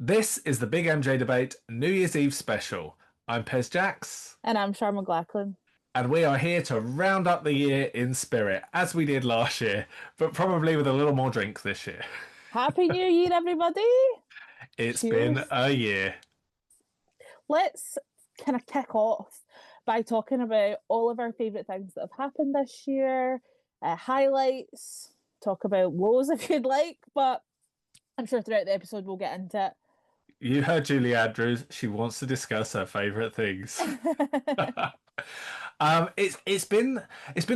This is the Big MJ Debate New Year's Eve special. I'm Pez Jax, And I'm Sharma McLachlan. and we are here to round up the year in spirit, as we did last year, but probably with a little more drink this year. Happy New Year, everybody! It's been Cheers. a year. Let's kind of kick off by talking about all of our favourite things that have happened this year, highlights, talk about woes if you'd like, but I'm sure throughout the episode we'll get into You heard Julie Andrews. She wants to discuss her favourite things. it. It's been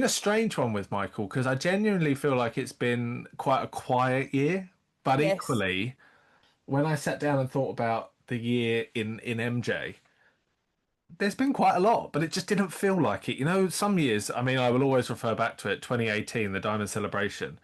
a strange one with Michael because I genuinely feel like it's been quite a quiet year, but Yes. equally, when I sat down and thought about the year in MJ, there's been quite a lot, but it just didn't feel like it. You know, some years, I mean, I will always refer back to it, 2018, the Diamond Celebration.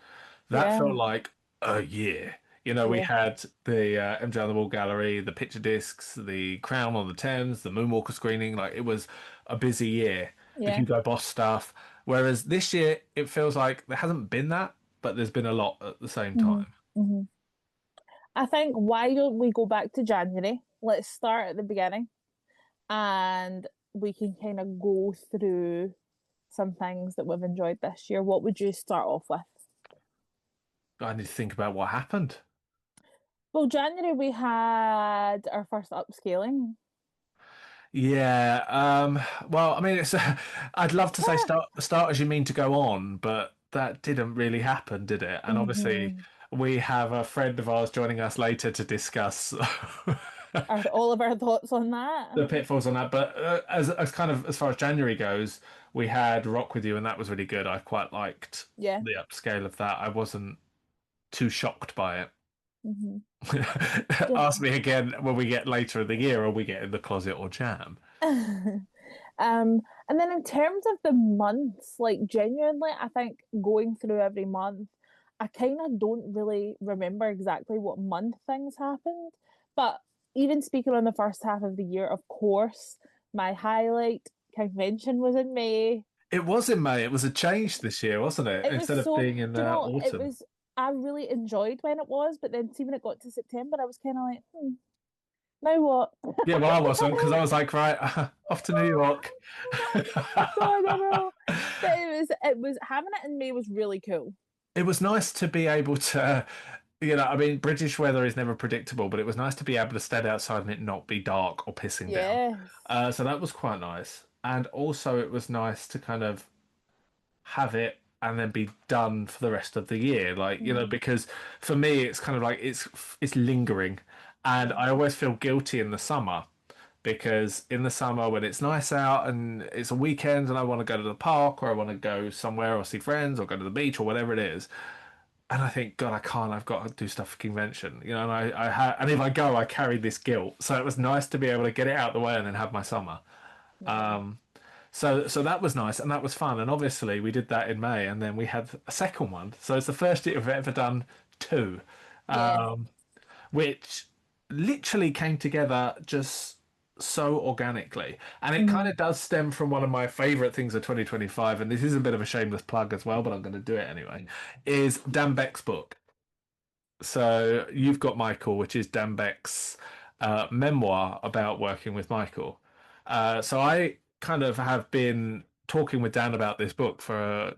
That felt Yeah. like a year. You know, we Yeah. had the MJ on the Wall gallery, the picture discs, the Crown on the Thames, the Moonwalker screening. Like, it was a busy year. The Yeah. Hugo Boss stuff. Whereas this year, it feels like there hasn't been that, but there's been a lot at the same hmm time. hmm I think why don't we go back to January? Let's start at the beginning and we can kind of go through some things that we've enjoyed this year. What would you start off with? I need to think about what happened. Well, January we had our first upscaling. Yeah. Well, I mean, it's. I'd love to say Ah, start as you mean to go on, but that didn't really happen, did it? And obviously, hmm we have a friend of ours joining us later to discuss all of our thoughts on that. the pitfalls on that. But as kind of as far as January goes, we had Rock with You, and that was really good. I quite liked Yeah. the upscale of that. I wasn't too shocked by it. hmm Ask me again when we get later in the year, or we get in the closet or jam. And then in terms of the months, like genuinely, I think going through every month, I kind of don't really remember exactly what month things happened. But even speaking on the first half of the year, of course, my highlight convention was in May. It was in May. It was a change this year, wasn't it? It was Instead of so, being in do you know, it autumn. was, I really enjoyed when it was, but then see when it got to September, I was kind of like, now what? Yeah, well, I wasn't because I was like, right, off to New York. God, I know. But it was having it in May was really cool. It was nice to be able to, I mean, British weather is never predictable, but it was nice to be able to stand outside and it not be dark or pissing down. Yes. So that was quite nice. And also, it was nice to kind of have it and then be done for the rest of the year, like Mm. because for me it's kind of like it's lingering, and I always feel guilty in the summer because in the summer when it's nice out and it's a weekend and I want to go to the park or I want to go somewhere or see friends or go to the beach or whatever it is, and I think, God, I can't. I've got to do stuff for convention, and and if I go, I carry this guilt. So it was nice to be able to get it out of the way and then have my summer. Yeah. So that was nice and that was fun. And obviously we did that in May and then we had a second one. So it's the first year we've ever done two, Yeah. which literally came together just so organically. And it kind Mhm. of does stem from one of my favorite things of 2025. And this is a bit of a shameless plug as well, but I'm going to do it anyway. Is Dan Beck's book. So you've got Michael, which is Dan Beck's memoir about working with Michael. So I kind of have been talking with Dan about this book for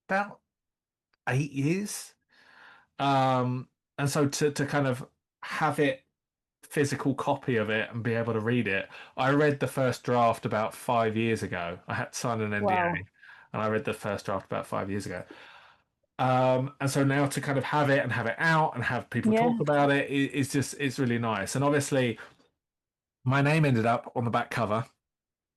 about 8 years. And so to kind of have it physical copy of it and be able to read it, I read the first draft about 5 years ago. I had to sign an NDA, Wow. and I read the first draft about 5 years ago. And so now to kind of have it and have it out and have people talk Yeah. about it is just it's really nice. And obviously, my name ended up on the back cover,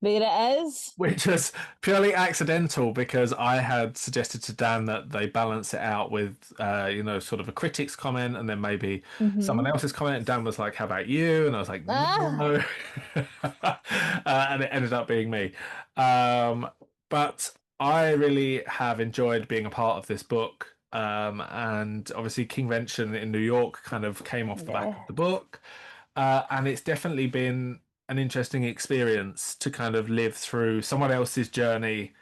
There it is. which was purely accidental because I had suggested to Dan that they balance it out with, sort of a critic's comment and then maybe someone hmm else's comment. And Dan was like, "How about you?" And I was like, Ah. "No," and it ended up being me. But I really have enjoyed being a part of this book. And obviously, Kingvention in New York kind of came off the back of Yeah. the book. And it's definitely been an interesting experience to kind of live through someone else's journey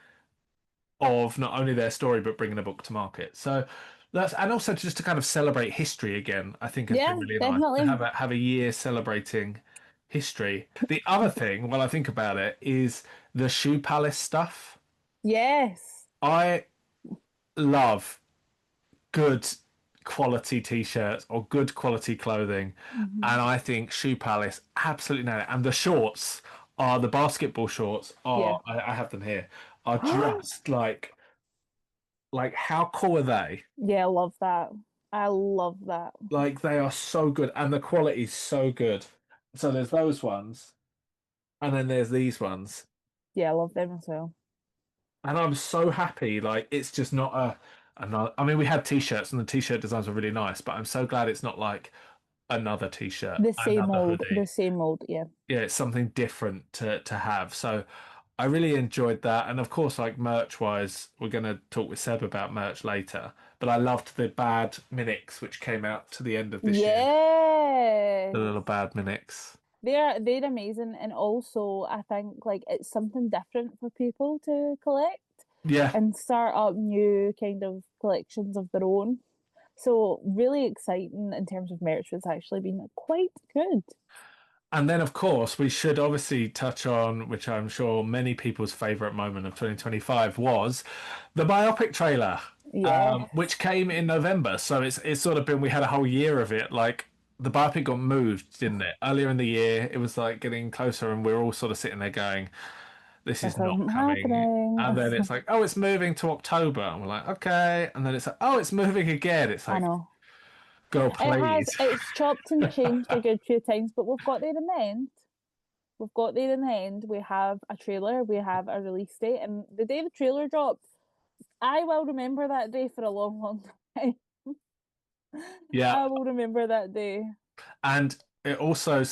of not only their story but bringing a book to market. So That's and also just to kind of celebrate history again. I think has been Yeah, really nice to definitely. have a year celebrating history. The other thing, when I think about it, is the Shoe Palace stuff. Yes. I love good quality t-shirts or good quality clothing, Hmm. and I think Shoe Palace absolutely nailed it. And the shorts are the basketball shorts. Yeah. Are I have them here. Are just like how cool are they? Yeah, I love that. I love that. Like they are so good, and the quality's so good. So there's those ones, and then there's these ones, Yeah, I love them as well. and I'm so happy. Like it's just not another. I mean, we had t-shirts, and the t-shirt designs were really nice, but I'm so glad it's not like another t-shirt, The same another old, hoodie. the same old, yeah. Yeah, it's something different to have. So I really enjoyed that, and of course, like merch wise, we're gonna talk with Seb about merch later. But I loved the bad Minix, which came out to the end of this year. The Yes. little bad Minix. They're amazing, and also I think like it's something different for people to collect Yeah. and start up new kind of collections of their own. So really exciting in terms of merch. It's actually been quite good. And then, of course, we should obviously touch on, which I'm sure many people's favorite moment of 2025 was the biopic trailer, Yes. which came in November. So it's sort of been, we had a whole year of it. Like the biopic got moved, didn't it? Earlier in the year, it was like getting closer, and we are all sort of sitting there going, this This is not isn't coming. happening. And then it's like, oh, it's moving to October. And we're like, okay. And then it's like, oh, it's moving again. It's I like, know. girl, It has, please. it's chopped and changed a good few times, but we've got there in the end. We've got there in the end. We have a trailer, we have a release date, and the day the trailer dropped, I will remember that day for a long, long time. Yeah. I will remember that day. And it also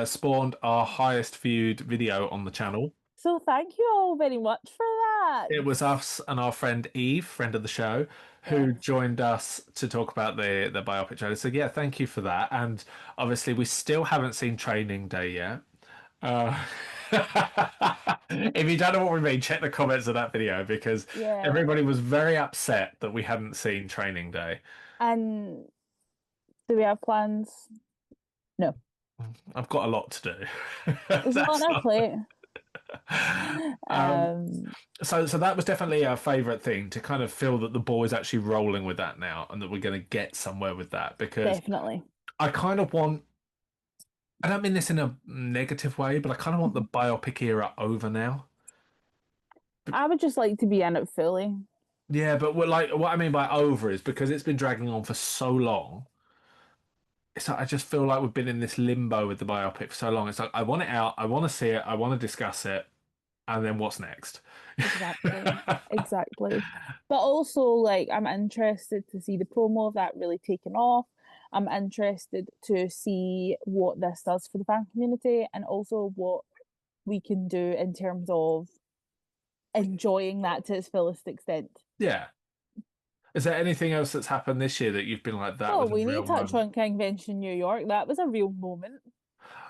spawned our highest viewed video on the channel. So thank you all very much for that. It was us and our friend Eve, friend of the show, who Yes. joined us to talk about the biopic trailer. So yeah, thank you for that. And obviously, we still haven't seen Training Day yet. Uh, if you don't know what we mean, check the comments of that video because Yeah. everybody was very upset that we hadn't seen Training Day. And do we have plans? No. I've got a lot to do. There's a lot on That's our not. plate. Um, Um, so that was definitely our favourite thing to kind of feel that the ball is actually rolling with that now and that we're going to get somewhere with that because definitely. I kind of want, I don't mean this in a negative way, but I kind of want the Mhm. biopic era over now. I would just like to be in it fully. Yeah, but like what I mean by over is because it's been dragging on for so long. It's like I just feel like we've been in this limbo with the biopic for so long. It's like I want it out, I want to see it, I want to discuss it, and then what's next? Exactly. Exactly. But also, like, I'm interested to see the promo of that really taking off. I'm interested to see what this does for the fan community and also what we can do in terms of enjoying that to its fullest extent. Yeah. Is there anything else that's happened this year that you've been like, that Oh, was a we real need to touch moment? on Convention New York. That was a real moment.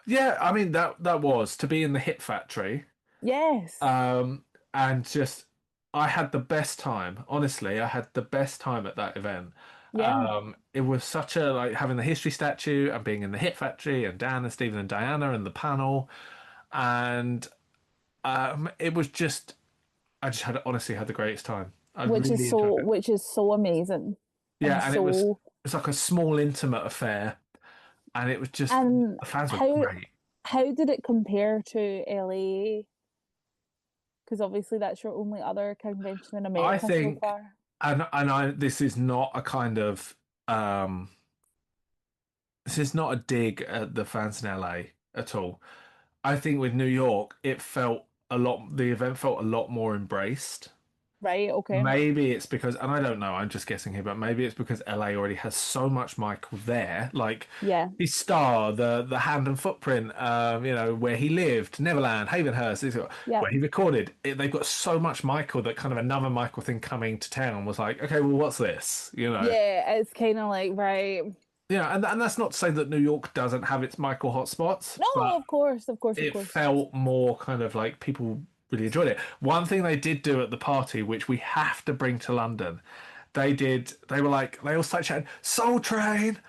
Yeah, I mean that was to be in the Hit Factory, Yes. um, and just I had the best time. Honestly, I had the best time at that event. Yeah. It was such a like having the history statue and being in the Hit Factory and Dan and Stephen and Diana and the panel, and it was just I just had honestly had the greatest time. I really enjoyed it. Which is so amazing and Yeah, and so it's like a small intimate affair, and it was just and the fans were how great. how did it compare to LA? Because obviously that's your only other convention in I America so think, far. and I this is not a kind of um, this is not a dig at the fans in LA at all. I think with New York, it felt a lot. The event felt a lot more embraced. Right, okay. Maybe it's because, and I don't know, I'm just guessing here, but maybe it's because LA already has so much Michael there, like Yeah, his star, the hand and footprint, where he lived, Neverland, Havenhurst, yeah. where he recorded. They've got so much Michael that kind of another Michael thing coming to town was like, okay, well, what's this? Yeah, it's kind of like, right. Yeah, and that's not to say that New York doesn't have its Michael hotspots, No, but of course, of course, of it course. felt more kind of like people really enjoyed it. One thing they did do at the party, which we have to bring to London, They were like, they all started shouting, Soul Train!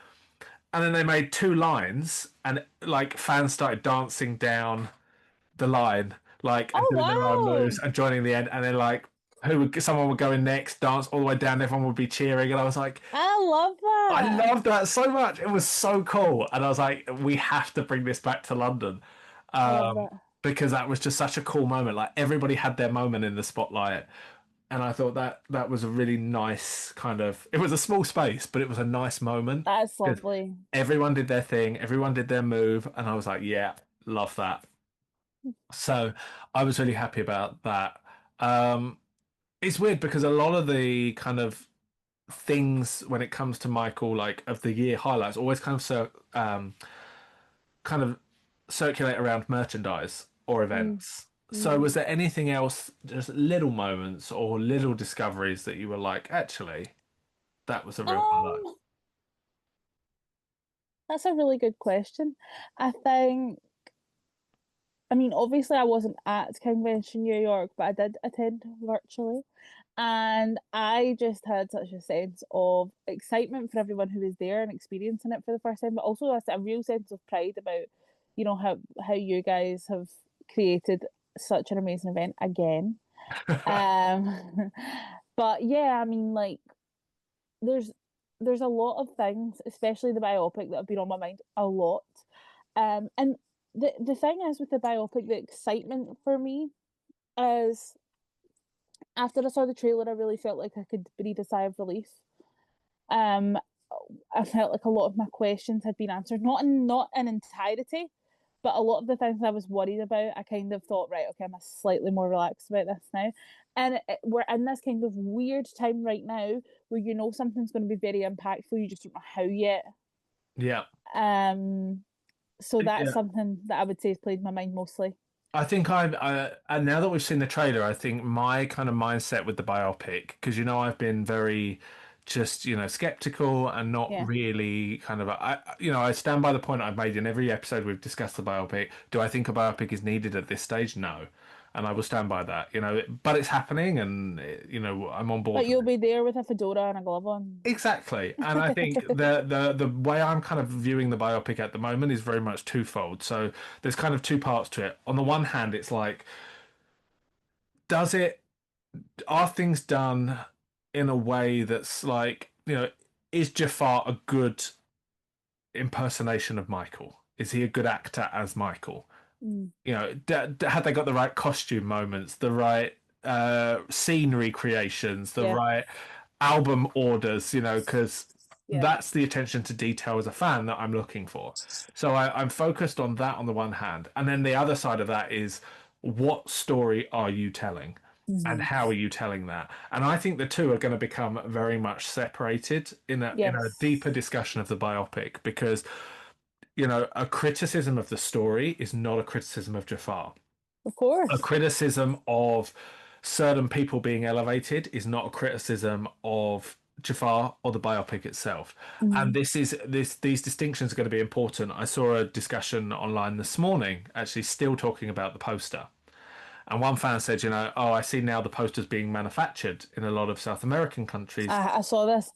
And then they made two lines, and like fans started dancing down the line, like, and Oh doing their own wow! moves and joining the end. And then like, someone would go in next, dance all the way down, everyone would be cheering. And I was like, I love I that. loved that so much. It was so cool. And I was like, we have to bring this back to London. I love Um, that. because that was just such a cool moment. Like everybody had their moment in the spotlight. And I thought that that was a really nice kind of, it was a small space, but it was a nice moment That's because lovely. everyone did their thing, everyone did their move, and I was like, yeah, love that. So I was really happy about that. Um, it's weird because a lot of the kind of things when it comes to Michael, like of the year highlights, always kind of circulate around merchandise or Mm, events. So, mm. was there anything else, just little moments or little discoveries that you were like, actually, that was a real highlight? Um, that's a really good question. I think, I mean, obviously I wasn't at Convention New York, but I did attend virtually. And I just had such a sense of excitement for everyone who was there and experiencing it for the first time, but also a real sense of pride about, how you guys have created such an amazing event again. Um, but yeah, I mean, like there's there's a lot of things, especially the biopic, that have been on my mind a lot. And the thing is with the biopic, the excitement for me is after I saw the trailer, I really felt like I could breathe a sigh of relief. Um, I felt like a lot of my questions had been answered, not in entirety, but a lot of the things I was worried about, I kind of thought, right, okay, I'm slightly more relaxed about this now. And we're in this kind of weird time right now where something's going to be very impactful, you just don't know how yet. Yeah. Um, so that's Yeah. something that I would say has played my mind mostly. I think and now that we've seen the trailer, I think my kind of mindset with the biopic, because I've been very just skeptical and not Yeah. really kind of I stand by the point I've made in every episode we've discussed the biopic. Do I think a biopic is needed at this stage? No, and I will stand by that. But it's happening, and I'm on board But with you'll it. be there with a fedora and a glove on. Exactly. And I think the way I'm kind of viewing the biopic at the moment is very much twofold. So there's kind of two parts to it. On the one hand, it's like, does it are things done in a way that's like, is Jafar a good impersonation of Michael? Is he a good actor as Michael? Mm, Had they got the right costume moments, the right scene recreations, the yeah. right album orders, because Yeah. that's the attention to detail as a fan that I'm looking for. So I'm focused on that on the one hand. And then the other side of that is, what story are you telling? And Hmm. how are you telling that? And I think the two are going to become very much separated in a deeper Yes. discussion of the biopic because a criticism of the story is not a criticism of Jafar. Of A course. criticism of certain people being elevated is not a criticism of Jafar or the biopic itself. And Hmm. these distinctions are going to be important. I saw a discussion online this morning, actually still talking about the poster. And one fan said, oh, I see now the posters being manufactured in a lot of South American countries. I saw this.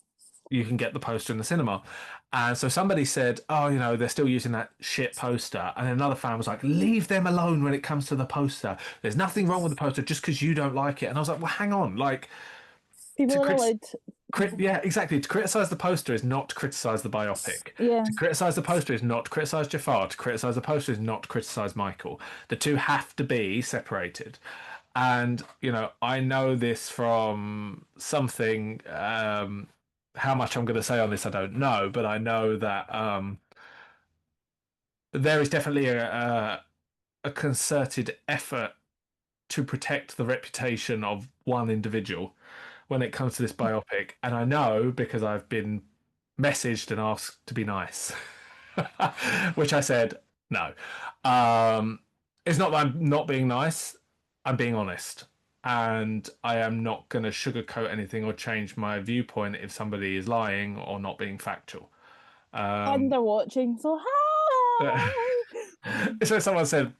You can get the poster in the cinema. And so somebody said, oh, they're still using that shit poster. And another fan was like, leave them alone when it comes to the poster. There's nothing wrong with the poster just because you don't like it. And I was like, well, hang on. Like, to People are crit, allowed. yeah, exactly. To criticize the poster is not to criticize the biopic. Yeah, To criticize the poster is not to criticize Jafar. To criticize the poster is not to criticize Michael. The two have to be separated. And, I know this from something. How much I'm going to say on this, I don't know, but I know that there is definitely a concerted effort to protect the reputation of one individual when it comes to this biopic. And I know because I've been messaged and asked to be nice, which I said no. Um, it's not that I'm not being nice, I'm being honest. And I am not going to sugarcoat anything or change my viewpoint if somebody is lying or not being factual. and Um, they're watching. So hi. so someone said,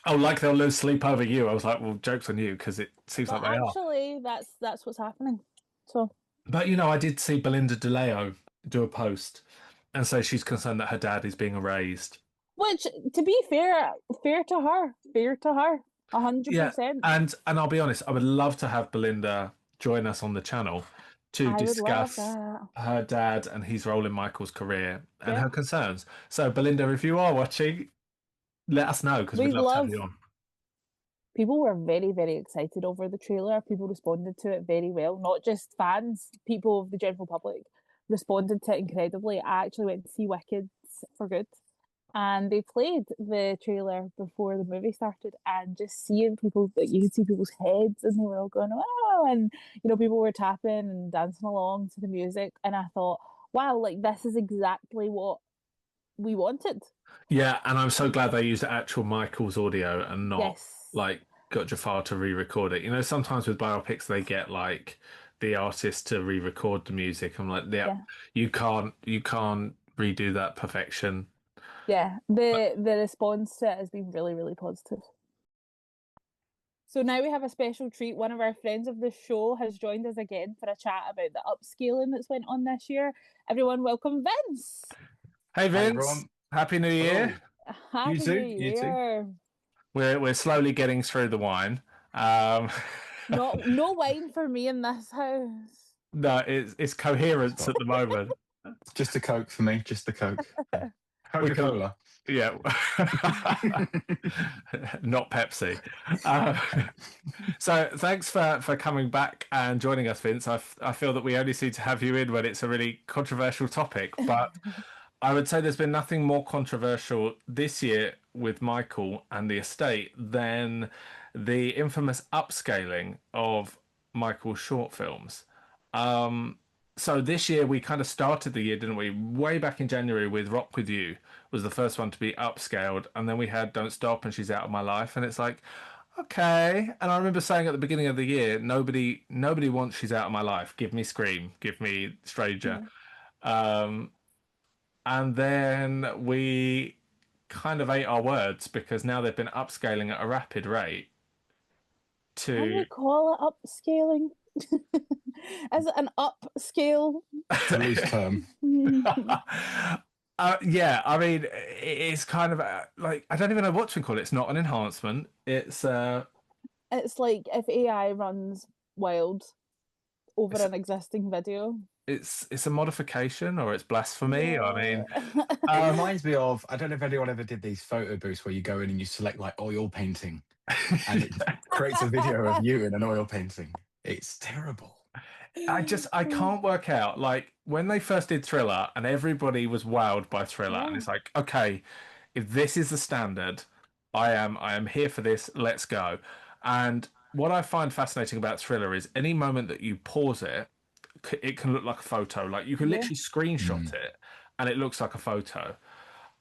"Oh, like they'll lose sleep over you." I was like, "Well, jokes on you," because it seems But like they are. actually, that's what's happening. So. But you know, I did see Belinda DeLeo do a post and say she's concerned that her dad is being erased. Which, to be fair, fair to her, hundred Yeah, percent. and I'll be honest, I would love to have Belinda join us on the channel to I would love discuss that. her dad and his role in Michael's career and Yeah, her concerns. So, Belinda, if you are watching, let us know because we'd we'd love to have love. you on. People were very, very excited over the trailer. People responded to it very well. Not just fans, people of the general public responded to it incredibly. I actually went to see Wicked for good, and they played the trailer before the movie started, and just seeing people, like, you could see people's heads and they were all going wow, and people were tapping and dancing along to the music, and I thought, wow, like this is exactly what we wanted. Yeah, and I'm so glad they used actual Michael's audio and not Yes. like got Jafar to re-record it. You know, sometimes with biopics they get like the artist to re-record the music. I'm like, yeah, Yeah. you can't redo that perfection. Yeah, the response to it has been really, really positive. So now we have a special treat. One of our friends of the show has joined us again for a chat about the upscaling that's went on this year. Everyone, welcome Vince. Hey Hi Vince, everyone. Happy New Year. Hello. You Happy New too. You too. Year. We're slowly getting through the wine. Um, Not no wine for me in this house. no, it's coherence at the moment. Just a Coke for me. Just the Coke. Yeah. We can, Coca-Cola. yeah, not Pepsi. Uh, so thanks for coming back and joining us, Vince. I feel that we only seem to have you in when it's a really controversial topic, but I would say there's been nothing more controversial this year with Michael and the estate than the infamous upscaling of Michael's short films. Um, so this year we kind of started the year, didn't we? Way back in January with Rock With You was the first one to be upscaled, and then we had Don't Stop and She's Out of My Life, and it's like, okay. And I remember saying at the beginning of the year, nobody wants She's Out of My Life. Give me Scream, give me Stranger. Yeah. Um, and then we kind of ate our words because now they've been upscaling at a rapid rate Can we to call it upscaling? Is it an upscale? It's a loose term. yeah, I mean, it's kind of like I don't even know what to call it. It's not an enhancement. It's like if AI runs wild over It's an existing video. it's a modification or it's blasphemy. I Yeah. mean, It um, reminds me of, I don't know if anyone ever did these photo booths where you go in and you select like oil painting and it creates a video of you in an oil painting. It's terrible. I can't work out like when they first did Thriller and everybody was wowed by Thriller and Yeah. it's like, okay, if this is the standard, I am here for this, let's go. And what I find fascinating about Thriller is any moment that you pause it, it can look like a photo. Like you can Yeah. literally screenshot Mm. it and it looks like a photo.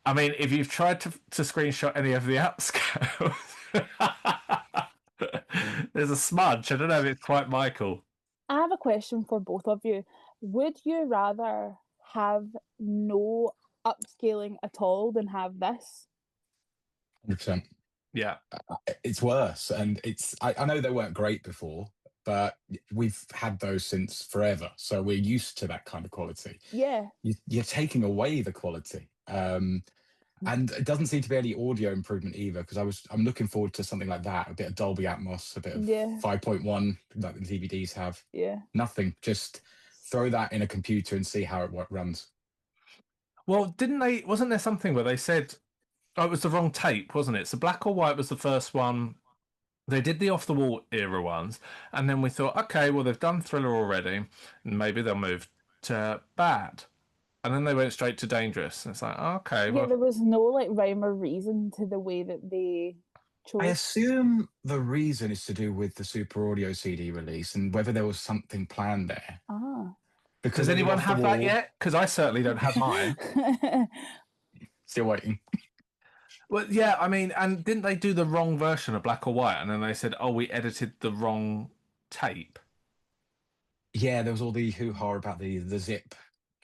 I mean, if you've tried to screenshot any of the upscales, there's a smudge. I don't know if it's quite Michael. I have a question for both of you. Would you rather have no upscaling at all than have this? 100%. Yeah. It's worse. And I know they weren't great before, but we've had those since forever. So we're used to that kind of quality. Yeah. You're taking away the quality. And it doesn't seem to be any audio improvement either, because I'm looking forward to something like that, a bit of Dolby Atmos, a bit of Yeah. 5.1 like the DVDs have. Yeah. Nothing. Just throw that in a computer and see how it runs. Well, didn't they? Wasn't there something where they said, "Oh, it was the wrong tape, wasn't it?" So Black or White was the first one. They did the off the wall era ones, and then we thought, okay, well they've done Thriller already, and maybe they'll move to Bad, and then they went straight to Dangerous. And it's like, okay, Yeah, well, there was no like rhyme or reason to the way that they I chose. assume the reason is to do with the Super Audio CD release and whether there was something planned there. Ah. Because does they did anyone off the have that wall. yet? Because I certainly don't have mine. Still waiting. Well, yeah, I mean, and didn't they do the wrong version of Black or White, and then they said, oh, we edited the wrong tape. Yeah, there was all the hoo-ha about the zip,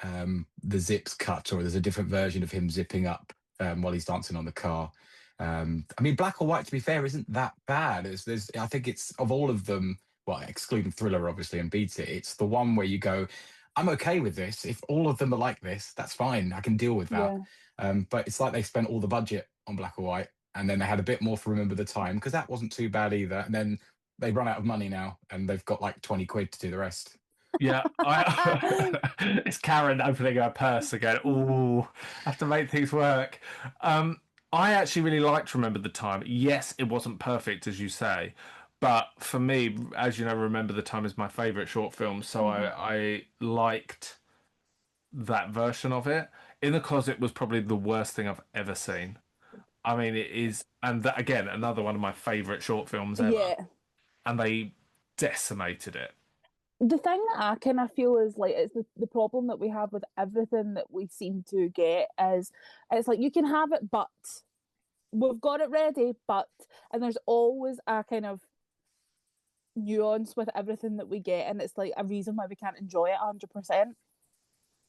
the zips cut, or there's a different version of him zipping up while he's dancing on the car. I mean, Black or White, to be fair, isn't that bad. I think it's of all of them, well, excluding Thriller, obviously, and Beat It, it's the one where you go, I'm okay with this. If all of them are like this, that's fine. I can deal with that. But it's like they spent all the budget on Black or White, and then they had a bit more for Remember the Time, because that wasn't too bad either. And then they run out of money now, and they've got like 20 quid to do the rest. Yeah, it's Karen opening her purse again. Oh, I have to make things work. I actually really liked Remember the Time. Yes, it wasn't perfect, as you say, but for me, as you know, Remember the Time is my favourite short film, so I liked that version of it. In the Closet was probably the worst thing I've ever seen. I mean, it is, and that, again, another one of my favourite short films ever. Yeah. And they decimated it. The thing that I kind of feel is like it's the problem that we have with everything that we seem to get is it's like you can have it, but we've got it ready, but, and there's always a kind of nuance with everything that we get, and it's like a reason why we can't enjoy it 100%.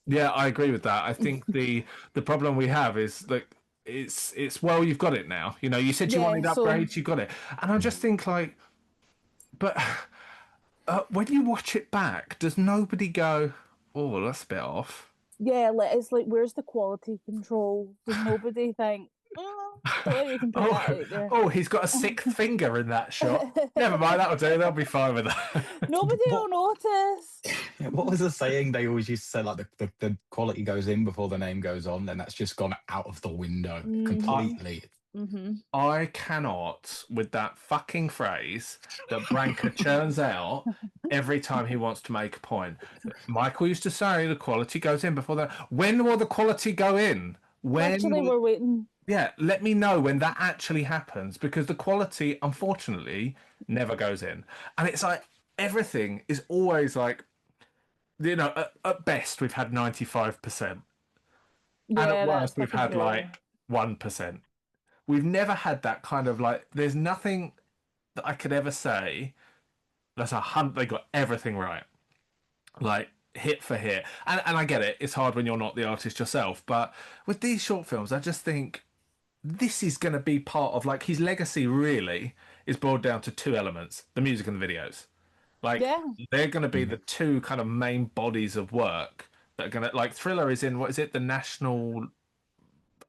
Yeah, I agree with that. I think the problem we have is that it's well, you've got it now. You know, you said you wanted upgrades, you got it, and I just think like, but when you watch it back, does nobody go, "Oh, that's a bit off"? Yeah, like it's like, where's the quality control? Does nobody think? You can put that out there. Oh, he's got a sixth finger in that shot. Never mind, that'll do. They'll be fine with that. Nobody will notice. What was the saying they always used to say? Like the quality goes in before the name goes on, and that's just gone out of the window completely. I cannot with that fucking phrase that Branca churns out every time he wants to make a point. Michael used to say the quality goes in before the. When will the quality go in? Actually, we're waiting. Yeah, let me know when that actually happens, because the quality, unfortunately, never goes in. And it's like everything is always like, you know, at best we've had 95%. Yeah, and at worst we've had like 1%. We've never had that kind of like, there's nothing that I could ever say that's they got everything right. Like hit for hit. And I get it, it's hard when you're not the artist yourself, but with these short films, I just think this is going to be part of, like, his legacy really is boiled down to two elements: the music and the videos. Like, they're going to be the two kind of main bodies of work that are going to, like, Thriller is in, what is it, the National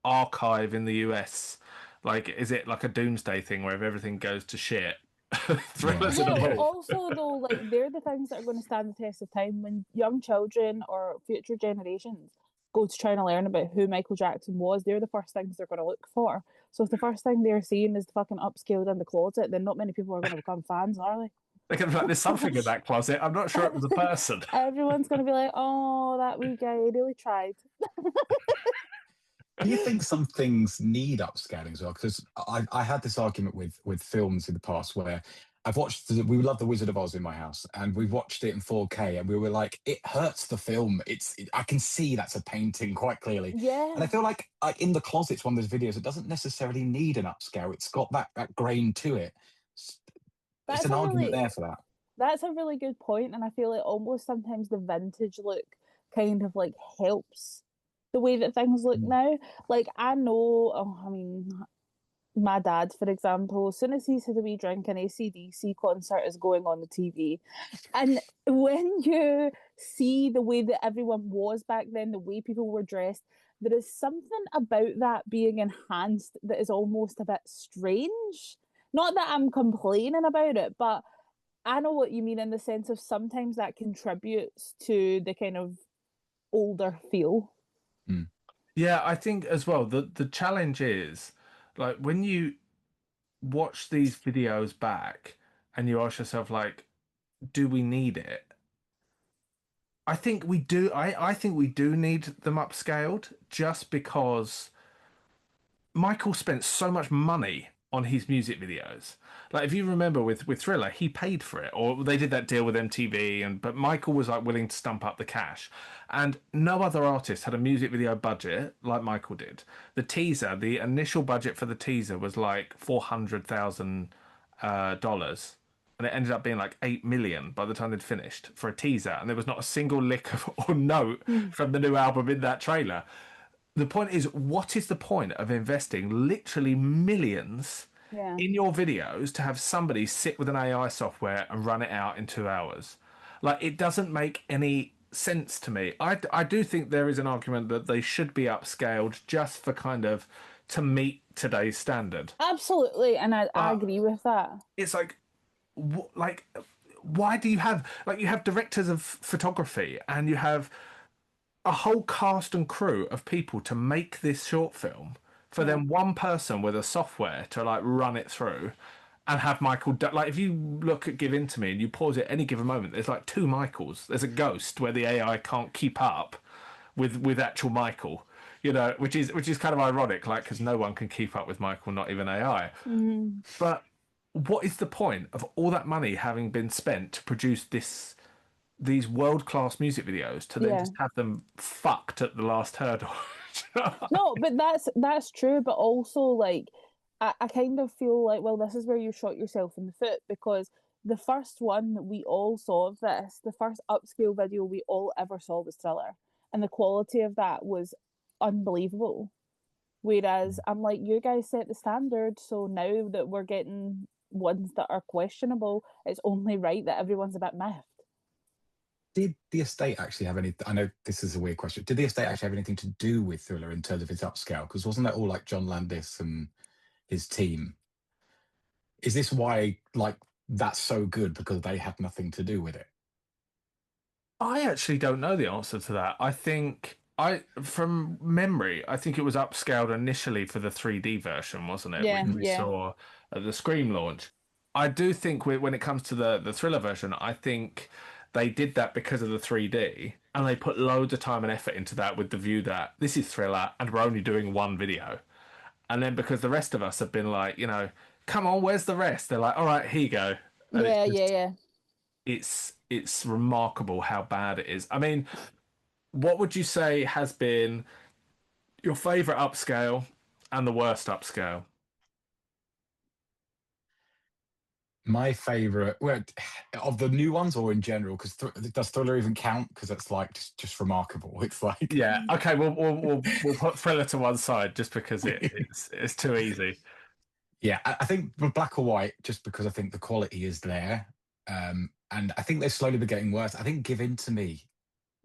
Archive in the US? Like, is it like a doomsday thing where if everything goes to shit, Thriller's in a but ball? also though, like, they're the things that are going to stand the test of time when young children or future generations go to try and learn about who Michael Jackson was. They're the first things they're going to look for. So if the first thing they're seeing is the fucking upscaled in the closet, then not many people are going to become fans, are they? They're going to be like, there's something in that closet. I'm not sure it was a person. Everyone's going to be like, oh, that wee guy, he really tried. Do you think some things need upscaling as well? Because I had this argument with films in the past where I've watched, we love The Wizard of Oz in my house, and we watched it in 4K, and we were like, it hurts the film. I can see that's a painting quite clearly. Yeah. And I feel like In the Closet's one of those videos that doesn't necessarily need an upscale. It's got that grain to it. It's an argument there for that. That's a really good point, and I feel like almost sometimes the vintage look kind of like helps the way that things look now. Like, I know, I mean, my dad, for example, as soon as he's had a wee drink, an AC/DC concert is going on the TV. And when you see the way that everyone was back then, the way people were dressed, there is something about that being enhanced that is almost a bit strange. Not that I'm complaining about it, but I know what you mean in the sense of sometimes that contributes to the kind of older feel. Yeah, I think as well, the challenge is, like, when you watch these videos back and you ask yourself, like, do we need it? I think we do. I think we do need them upscaled, just because Michael spent so much money on his music videos. Like, if you remember with Thriller, he paid for it, or they did that deal with MTV, but Michael was like willing to stump up the cash. And no other artist had a music video budget like Michael did. The initial budget for the teaser was like $400,000, and it ended up being like 8 million by the time they'd finished for a teaser, and there was not a single lick or note from the new album in that trailer. The point is, what is the point of investing literally millions Yeah. in your videos to have somebody sit with an AI software and run it out in 2 hours. Like, it doesn't make any sense to me. I do think there is an argument that they should be upscaled just for kind of to meet today's standard. Absolutely, and I But agree with that. it's like, why do you have, like, you have directors of photography and you have a whole cast and crew of people to make this short film for Yeah. then one person with a software to like run it through and have like, if you look at Give In to Me and you pause it at any given moment, there's like two Michaels. There's a ghost where the AI can't keep up with actual Michael, which is kind of ironic, like, because no one can keep up with Michael, not even AI. Mm-hmm. But what is the point of all that money having been spent to produce these world-class music videos to then Yeah. just have them fucked at the last hurdle? No, but that's true. But also, like, I kind of feel like, well, this is where you shot yourself in the foot, because the first one that we all saw of this, the first upscale video we all ever saw was Thriller, and the quality of that was unbelievable. Whereas I'm like, you guys set the standard, so now that we're getting ones that are questionable, it's only right that everyone's a bit miffed. Did the estate actually have any? I know this is a weird question. Did the estate actually have anything to do with Thriller in terms of its upscale? Because wasn't that all like John Landis and his team? Is this why like that's so good because they had nothing to do with it? I actually don't know the answer to that. From memory, I think it was upscaled initially for the 3D version, wasn't it? Yeah, Which we yeah, saw at the Scream launch. I do think when it comes to the Thriller version, I think they did that because of the 3D, and they put loads of time and effort into that with the view that this is Thriller and we're only doing one video. And then because the rest of us have been like, come on, where's the rest? They're like, all right, here you go. And yeah, yeah, yeah. it's remarkable how bad it is. I mean, what would you say has been your favorite upscale and the worst upscale? My favorite, well, of the new ones or in general, because does Thriller even count? Because it's like just remarkable. It's like, Yeah, okay, we'll put Thriller to one side just because it's too easy. yeah, I think with Black or White, just because I think the quality is there, and I think they've slowly been getting worse. I think Give In to Me,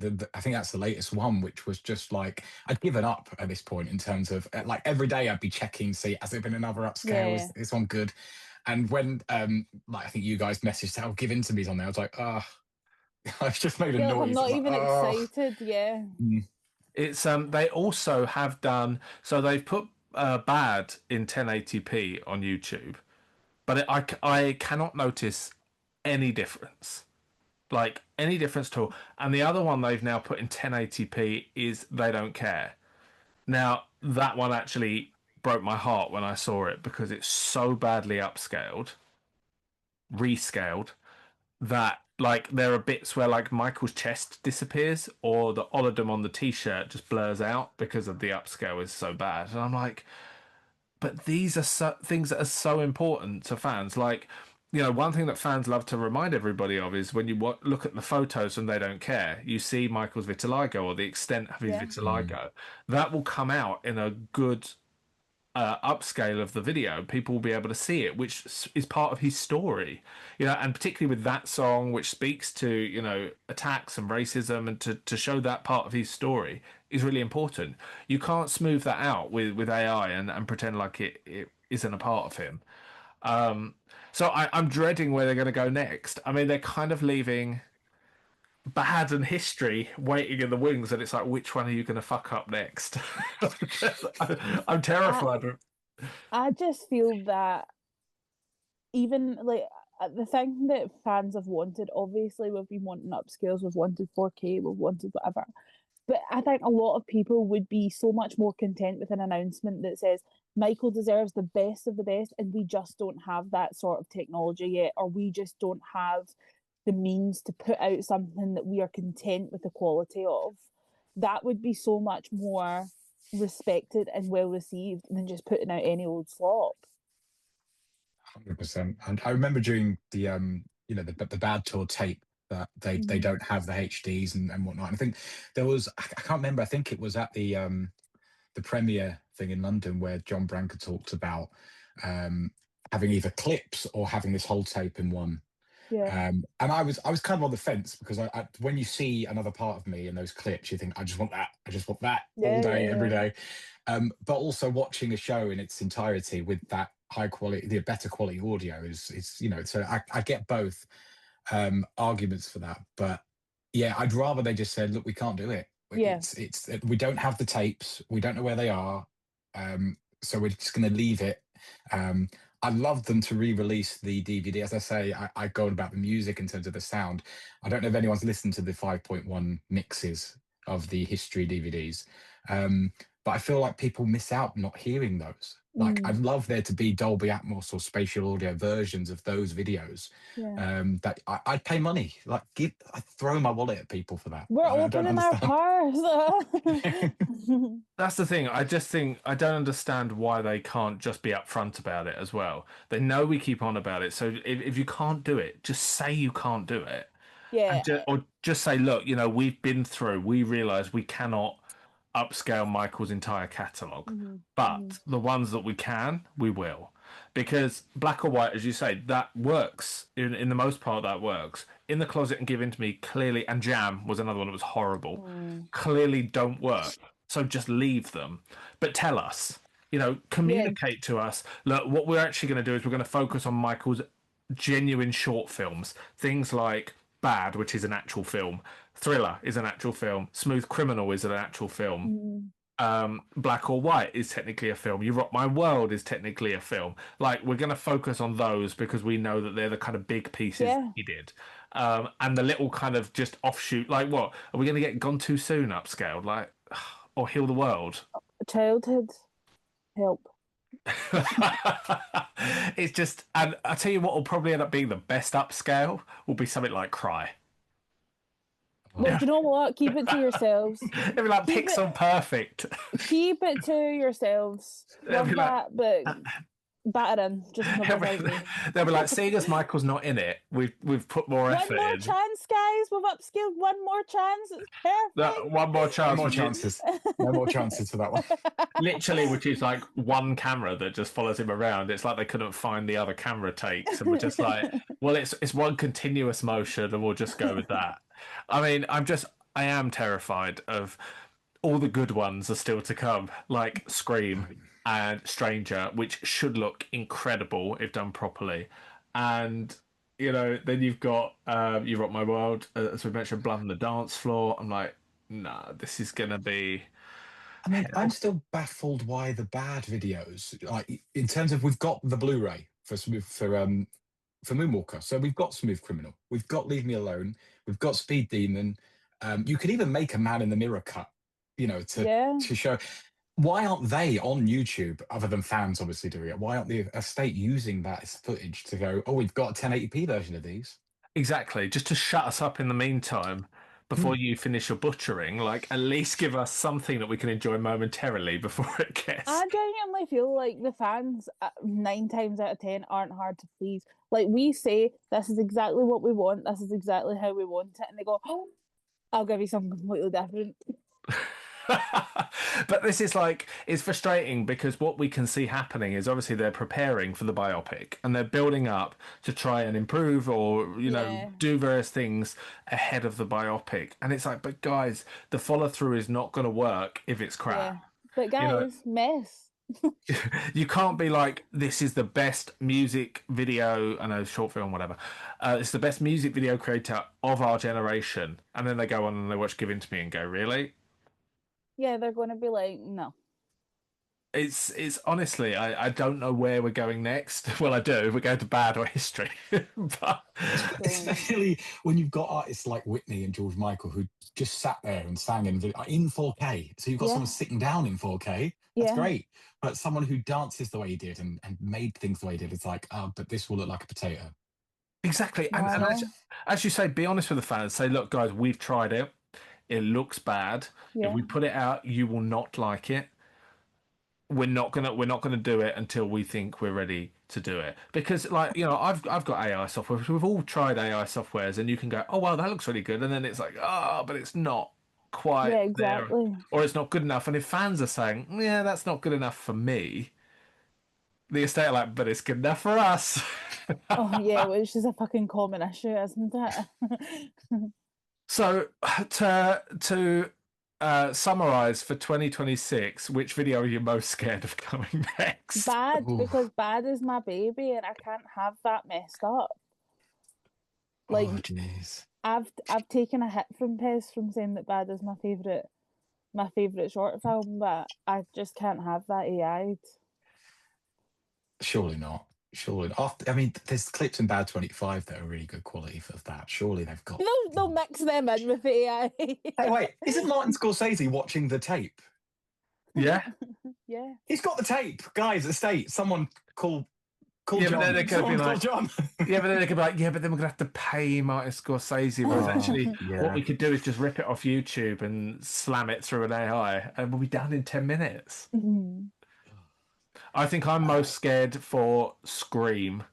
I think that's the latest one, which was just like I'd given up at this point in terms of like every day I'd be checking, see has there been another upscale? Yeah. Is this one good? And when like I think you guys messaged how Give In to Me's on there, I was like, oh, I've just made a Feel like I'm noise. I not was like, even oh. excited. Yeah. It's they also have done, so they've put Bad in 1080p on YouTube, but I cannot notice any difference. Like any difference at all. And the other one they've now put in 1080p is They Don't Care. Now, that one actually broke my heart when I saw it because it's so badly upscaled, rescaled, that like there are bits where like Michael's chest disappears or the Olodum on the t-shirt just blurs out because of the upscale is so bad. And I'm like, but these are things that are so important to fans. Like, one thing that fans love to remind everybody of is when you look at the photos and They Don't Care, you see Michael's vitiligo or the extent of his Yeah. vitiligo. That will come out in a good upscale of the video. People will be able to see it, which is part of his story. And particularly with that song, which speaks to, attacks and racism, and to show that part of his story is really important. You can't smooth that out with AI and pretend like it isn't a part of him. So I'm dreading where they're going to go next. I mean, they're kind of leaving Bad and History waiting in the wings, and it's like, which one are you going to fuck up next? I'm terrified. I just feel that even like the thing that fans have wanted, obviously we've been wanting upscales, we've wanted 4K, we've wanted whatever. But I think a lot of people would be so much more content with an announcement that says Michael deserves the best of the best, and we just don't have that sort of technology yet, or we just don't have the means to put out something that we are content with the quality of. That would be so much more respected and well received than just putting out any old slop. 100%. And I remember during the Bad Tour tape that they don't have the HDs and whatnot. And I think there was I can't remember. I think it was at the premiere thing in London where John Branca talked about having either clips or having this whole tape in one. Yeah. And I was kind of on the fence because when you see another part of me in those clips, you think, I just want that. I just want that all day, every day. But also watching a show in its entirety with that high quality, the better quality audio is so I get both arguments for that. But yeah, I'd rather they just said, look, we can't do it. Yeah. We don't have the tapes. We don't know where they are. So we're just going to leave it. I'd love them to re-release the DVD. As I say, I go on about the music in terms of the sound. I don't know if anyone's listened to the 5.1 mixes of the history DVDs, but I feel like people miss out not hearing those. Like, I'd love there to be Dolby Atmos or spatial audio versions of those videos. That I'd pay money. Like, I'd throw my wallet at people for that. We're opening our purse. That's the thing. I just think I don't understand why they can't just be upfront about it as well. They know we keep on about it. So if you can't do it, just say you can't do it. Yeah. Or just say, look, we've been through, we realise we cannot upscale Michael's entire catalogue. But the ones that we can, we will. Because Black or White, as you say, that works. In the most part, that works. In the Closet and Give In to Me, clearly, and Jam was another one that was horrible, clearly don't work. So just leave them. But tell us, communicate to us, look, what we're actually going to do is we're going to focus on Michael's genuine short films. Things like Bad, which is an actual film. Thriller is an actual film. Smooth Criminal is an actual film. Black or White is technically a film. You Rock My World is technically a film. Like, we're going to focus on those because we know that they're the kind of big pieces he did. And the little kind of just offshoot, like, what? Are we going to get Gone Too Soon upscaled? Like, or Heal the World? Childhood. Help. It's just, and I tell you what will probably end up being the best upscale will be something like Cry. Well, do you know what? Keep it to yourselves. It'll be like Pixel Perfect. Keep it to yourselves. Love that, but batter in. Just they'll be like, seeing as Michael's not in it, we've put more effort in. One more chance, guys. We've upscaled one more chance. It's perfect. One more chance. No more chances. No more chances for that one. Literally, which is like one camera that just follows him around. It's like they couldn't find the other camera takes, and we're just like, well, it's one continuous motion, and we'll just go with that. I mean, I am terrified of all the good ones are still to come, like Scream and Stranger, which should look incredible if done properly. And, then you've got You Rock My World, as we mentioned, Blood on the Dance Floor. I'm like, nah, this is going to be... I mean, I'm still baffled why the Bad videos, like, in terms of, we've got the Blu-ray for Moonwalker. So we've got Smooth Criminal. We've got Leave Me Alone. We've got Speed Demon. You could even make a Man in the Mirror cut, to show. Why aren't they on YouTube, other than fans obviously doing it? Why aren't the estate using that as footage to go, oh, we've got a 1080p version of these? Exactly. Just to shut us up in the meantime before you finish your butchering, like, at least give us something that we can enjoy momentarily before it gets... I genuinely feel like the fans 9 times out of 10 aren't hard to please. Like, we say, this is exactly what we want, this is exactly how we want it, and they go, oh, I'll give you something completely different. But this is like, it's frustrating because what we can see happening is obviously they're preparing for the biopic and they're building up to try and improve or do various things ahead of the biopic, and it's like, but guys, the follow through is not going to work if it's crap. But guys, mess. You can't be like, this is the best music video, I know, short film, whatever. It's the best music video creator of our generation, and then they go on and they watch Give In to Me and go, really? Yeah, they're going to be like, no. It's honestly, I don't know where we're going next. Well, I do. We're going to Bad or History. But... Especially when you've got artists like Whitney and George Michael who just sat there and sang in 4K. So you've got someone sitting down in 4K. That's great. But someone who dances the way he did and made things the way he did, it's like, oh, but this will look like a potato. Exactly. And as you say, be honest with the fans. Say, look, guys, we've tried it. It looks bad. If we put it out, you will not like it. We're not gonna do it until we think we're ready to do it. Because, like, I've got AI software. We've all tried AI softwares, and you can go, oh wow, that looks really good, and then it's like, oh, but it's not quite there, or it's not good enough. And if fans are saying, yeah, that's not good enough for me, the estate are like, but it's good enough for us. Oh yeah, which is a fucking common issue, isn't it? So to summarize for 2026, which video are you most scared of coming next? Bad, Ooh. because bad is my baby, and I can't have that messed up. Like, Oh, jeez. I've taken a hit from Pez from saying that Bad is my favourite short film, but I just can't have that AI'd. Surely not. Surely. After, I mean, there's clips in Bad 25 that are really good quality for that. Surely they've got. They'll mix them in with the AI. Hey, wait, isn't Martin Scorsese watching the tape? Yeah. Yeah. He's got the tape, guys. Estate. Someone call Yeah, John. but then they could be Someone call like, John. yeah, but then they could be like, yeah, but then we're gonna have to pay Martin Scorsese. Whereas Oh, actually, yeah. what we could do is just rip it off YouTube and slam it through an AI, and we'll be done in 10 minutes. Mhm. I think I'm most scared for Scream,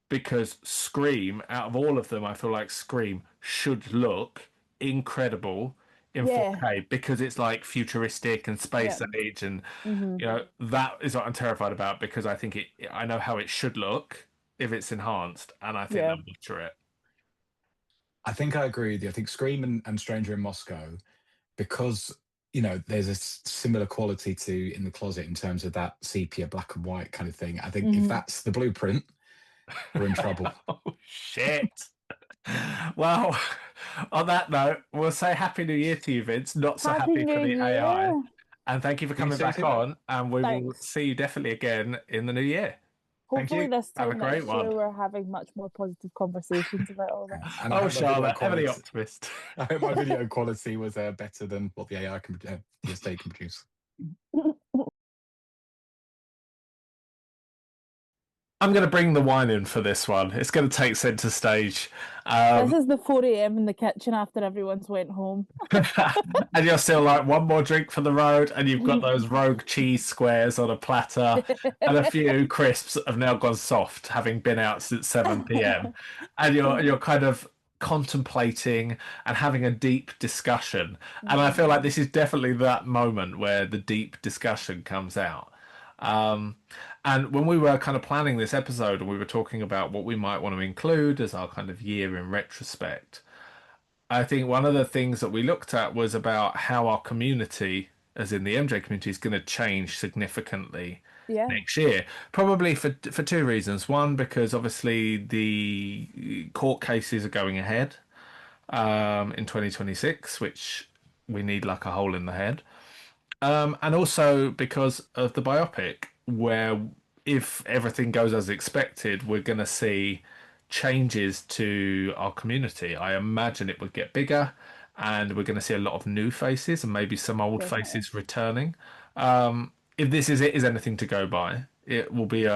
because Scream, out of all of them, I feel like Scream should look incredible in Yeah. 4K because it's like futuristic and space Yeah. age, and Mhm. you know that is what I'm terrified about because I think I know how it should look if it's enhanced, and I think Yeah. they'll butcher it. I think I agree with you. I think Scream and Stranger in Moscow, because there's a similar quality to In the Closet in terms of that sepia black and white kind of thing. I think if Mhm. that's the blueprint, we're in trouble. Oh shit. Well, on that note, we'll say Happy New Year to you, Vince. Not so Happy happy for New the AI. Year. And thank you for You coming back too. on. And we will Thanks. see you definitely again in the new year. Thank Hopefully you. this Have a time great next year one. we're having much more positive conversations about all this. And I Oh, hope my video Charlotte, ever the quality, optimist. I hope my video quality was better than what the AI can, the estate can produce. I'm going to bring the wine in for this one. It's going to take centre stage. This is the 4 a.m. in the kitchen after everyone's went home. And you're still like one more drink for the road, and you've got those rogue cheese squares on a platter, and a few crisps have now gone soft, having been out since 7 p.m. And you're kind of contemplating and having a deep discussion. And I feel like this is definitely that moment where the deep discussion comes out. And when we were kind of planning this episode and we were talking about what we might want to include as our kind of year in retrospect, I think one of the things that we looked at was about how our community, as in the MJ community, is going to change significantly Yeah. next year. Probably for two reasons. One, because obviously the court cases are going ahead in 2026, which we need like a hole in the head. And also because of the biopic, where if everything goes as expected, we're going to see changes to our community. I imagine it would get bigger, and we're going to see a lot of new faces and maybe some old Definitely. faces returning. If this is anything to go by, it will be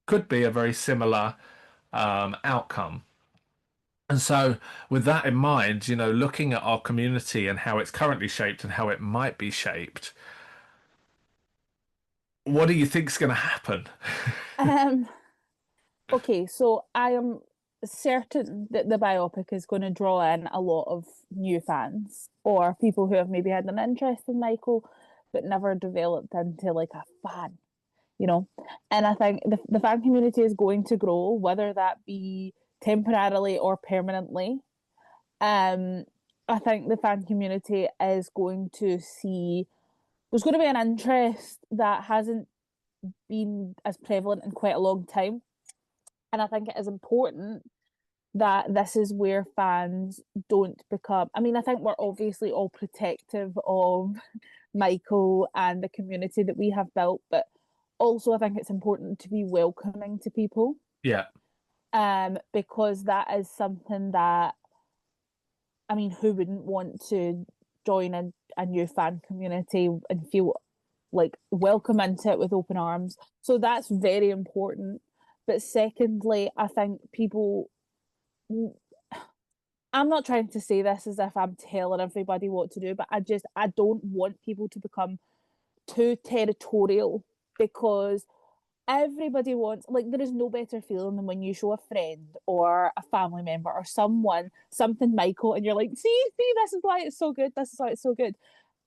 could be a very similar outcome. And so, with that in mind, looking at our community and how it's currently shaped and how it might be shaped, what do you think's going to happen? Okay, so I am certain that the biopic is going to draw in a lot of new fans or people who have maybe had an interest in Michael but never developed into like a fan, And I think the fan community is going to grow, whether that be temporarily or permanently. I think the fan community is going to see there's going to be an interest that hasn't been as prevalent in quite a long time. And I think it is important that this is where fans don't become. I mean, I think we're obviously all protective of Michael and the community that we have built, but also I think it's important to be welcoming to people. Yeah. Because that is something that, I mean, who wouldn't want to join a new fan community and feel like welcome into it with open arms? So that's very important. But secondly, I think people, I'm not trying to say this as if I'm telling everybody what to do, but I don't want people to become too territorial, because everybody wants, like, there is no better feeling than when you show a friend or a family member or someone something Michael and you're like, see, this is why it's so good, this is why it's so good.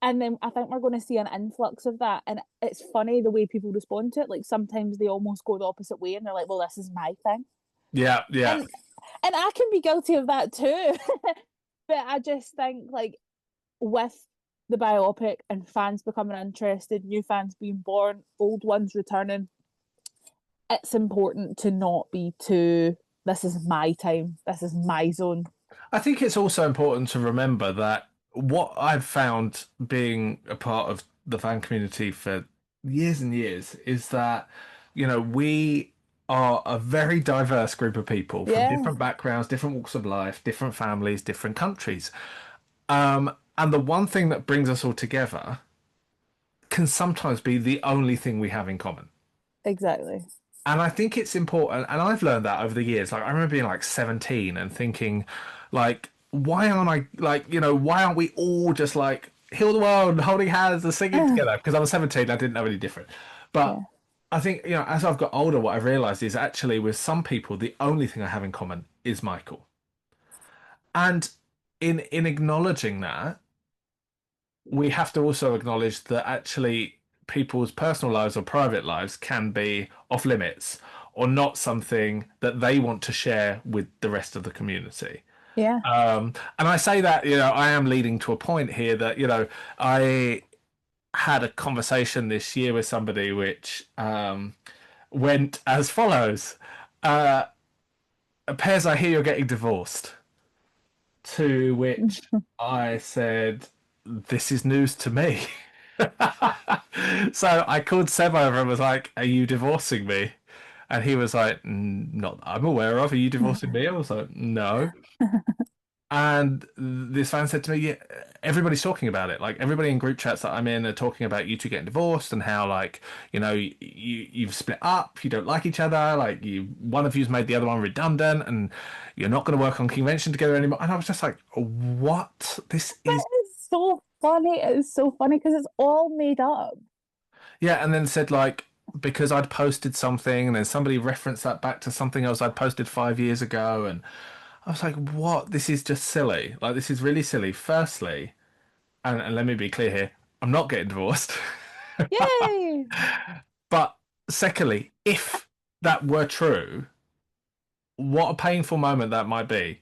And then I think we're going to see an influx of that. And it's funny the way people respond to it. Like sometimes they almost go the opposite way and they're like, well, this is my thing. Yeah, yeah. And I can be guilty of that too. But I just think like with the biopic and fans becoming interested, new fans being born, old ones returning, it's important to not be too, this is my time, this is my zone. I think it's also important to remember that what I've found being a part of the fan community for years and years is that, we are a very diverse group of people from Yeah, different backgrounds, different walks of life, different families, different countries. And the one thing that brings us all together can sometimes be the only thing we have in common. exactly. And I think it's important, and I've learned that over the years. Like I remember being like 17 and thinking, like, why aren't I like, why aren't we all just like heal the world, holding hands and singing together? Because I was 17, I didn't know any different. But Yeah, I think, as I've got older, what I've realized is actually with some people, the only thing I have in common is Michael. And in acknowledging that, we have to also acknowledge that actually people's personal lives or private lives can be off limits or not something that they want to share with the rest of the community. yeah. And I say that, I am leading to a point here that, I had a conversation this year with somebody which went as follows. Uh, Pairs, I hear you're getting divorced. To which I said, this is news to me. So I called Seb over and was like, are you divorcing me? And he was like, not that I'm aware of. Are you divorcing me? I was like, no. And this fan said to me, yeah, everybody's talking about it. Like everybody in group chats that I'm in are talking about you two getting divorced and how like, you've split up, you don't like each other, like one of you's made the other one redundant and you're not going to work on convention together anymore. And I was just like, what? This is. That is so funny. It's so funny because it's all made up. Yeah, and then said like because I'd posted something and then somebody referenced that back to something else I'd posted 5 years ago and I was like, what? This is just silly. Like this is really silly. Firstly, and let me be clear here, I'm not getting divorced. Yay! But secondly, if that were true, what a painful moment that might be.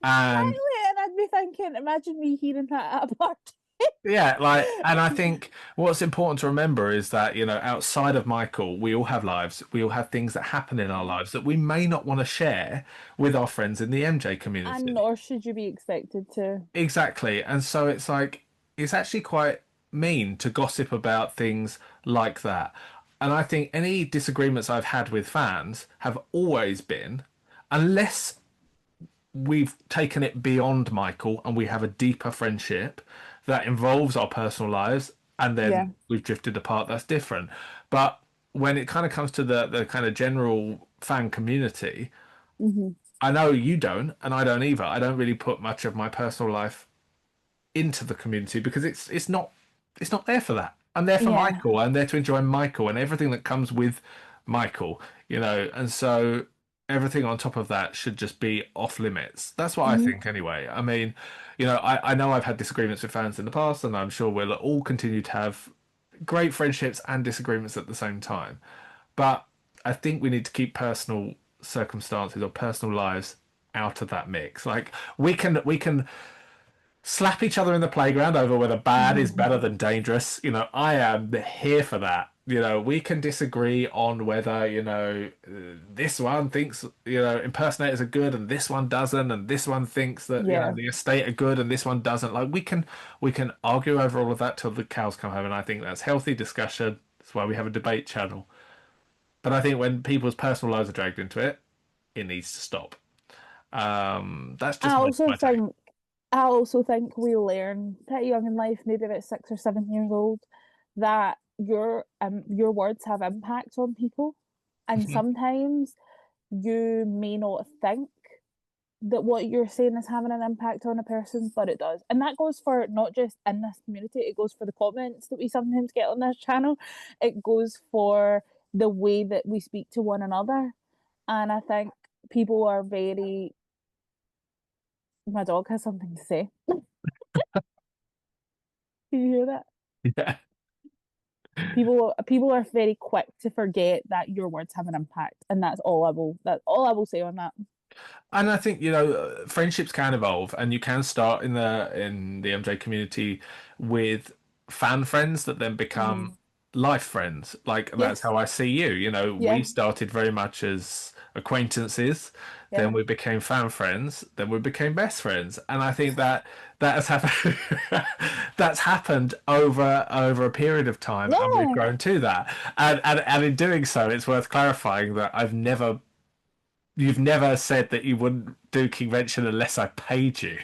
And Exactly. And I'd be thinking, imagine me hearing that at a party. yeah, and I think what's important to remember is that, outside of Michael, we all have lives. We all have things that happen in our lives that we may not want to share with our friends in the MJ And community. nor should you be expected to. Exactly. And so it's like, it's actually quite mean to gossip about things like that. And I think any disagreements I've had with fans have always been, unless we've taken it beyond Michael and we have a deeper friendship that involves our personal lives and then Yeah. we've drifted apart, that's different. But when it kind of comes to the kind of general fan community, Hmm. I know you don't, and I don't either. I don't really put much of my personal life into the community because it's not there for that. I'm there for Yeah. Michael. I'm there to enjoy Michael and everything that comes with Michael, and so everything on top of that should just be off limits. That's what I Hmm. think anyway. I mean, I know I've had disagreements with fans in the past, and I'm sure we'll all continue to have great friendships and disagreements at the same time. But I think we need to keep personal circumstances or personal lives out of that mix. Like we can slap each other in the playground over whether bad is better than dangerous. I am here for that. We can disagree on whether, this one thinks, impersonators are good and this one doesn't, and this one thinks that, Yeah. the estate are good and this one doesn't. Like we can argue over all of that till the cows come home, and I think that's healthy discussion. That's why we have a debate channel. But I think when people's personal lives are dragged into it, it needs to stop. That's I just my, also my take. think I also think we learn pretty young in life, maybe about 6 or 7 years old, that your words have impact on people. And sometimes you may not think that what you're saying is having an impact on a person, but it does. And that goes for not just in this community, it goes for the comments that we sometimes get on this channel. It goes for the way that we speak to one another. And I think people are very, my dog has something to say. You hear that? Yeah. People are very quick to forget that your words have an impact, and that's all I will say on that. And I think, you know, friendships can evolve, and you can start in the MJ community with fan friends that then become life friends. Like that's Yes. how I see you. You know, we Yeah. started very much as acquaintances, then Yeah. we became fan friends, then we became best friends. And I think that that has happened that's happened over a period of time, and we've Yeah. grown to that. And in doing so, it's worth clarifying that you've never said that you wouldn't do convention unless I paid you.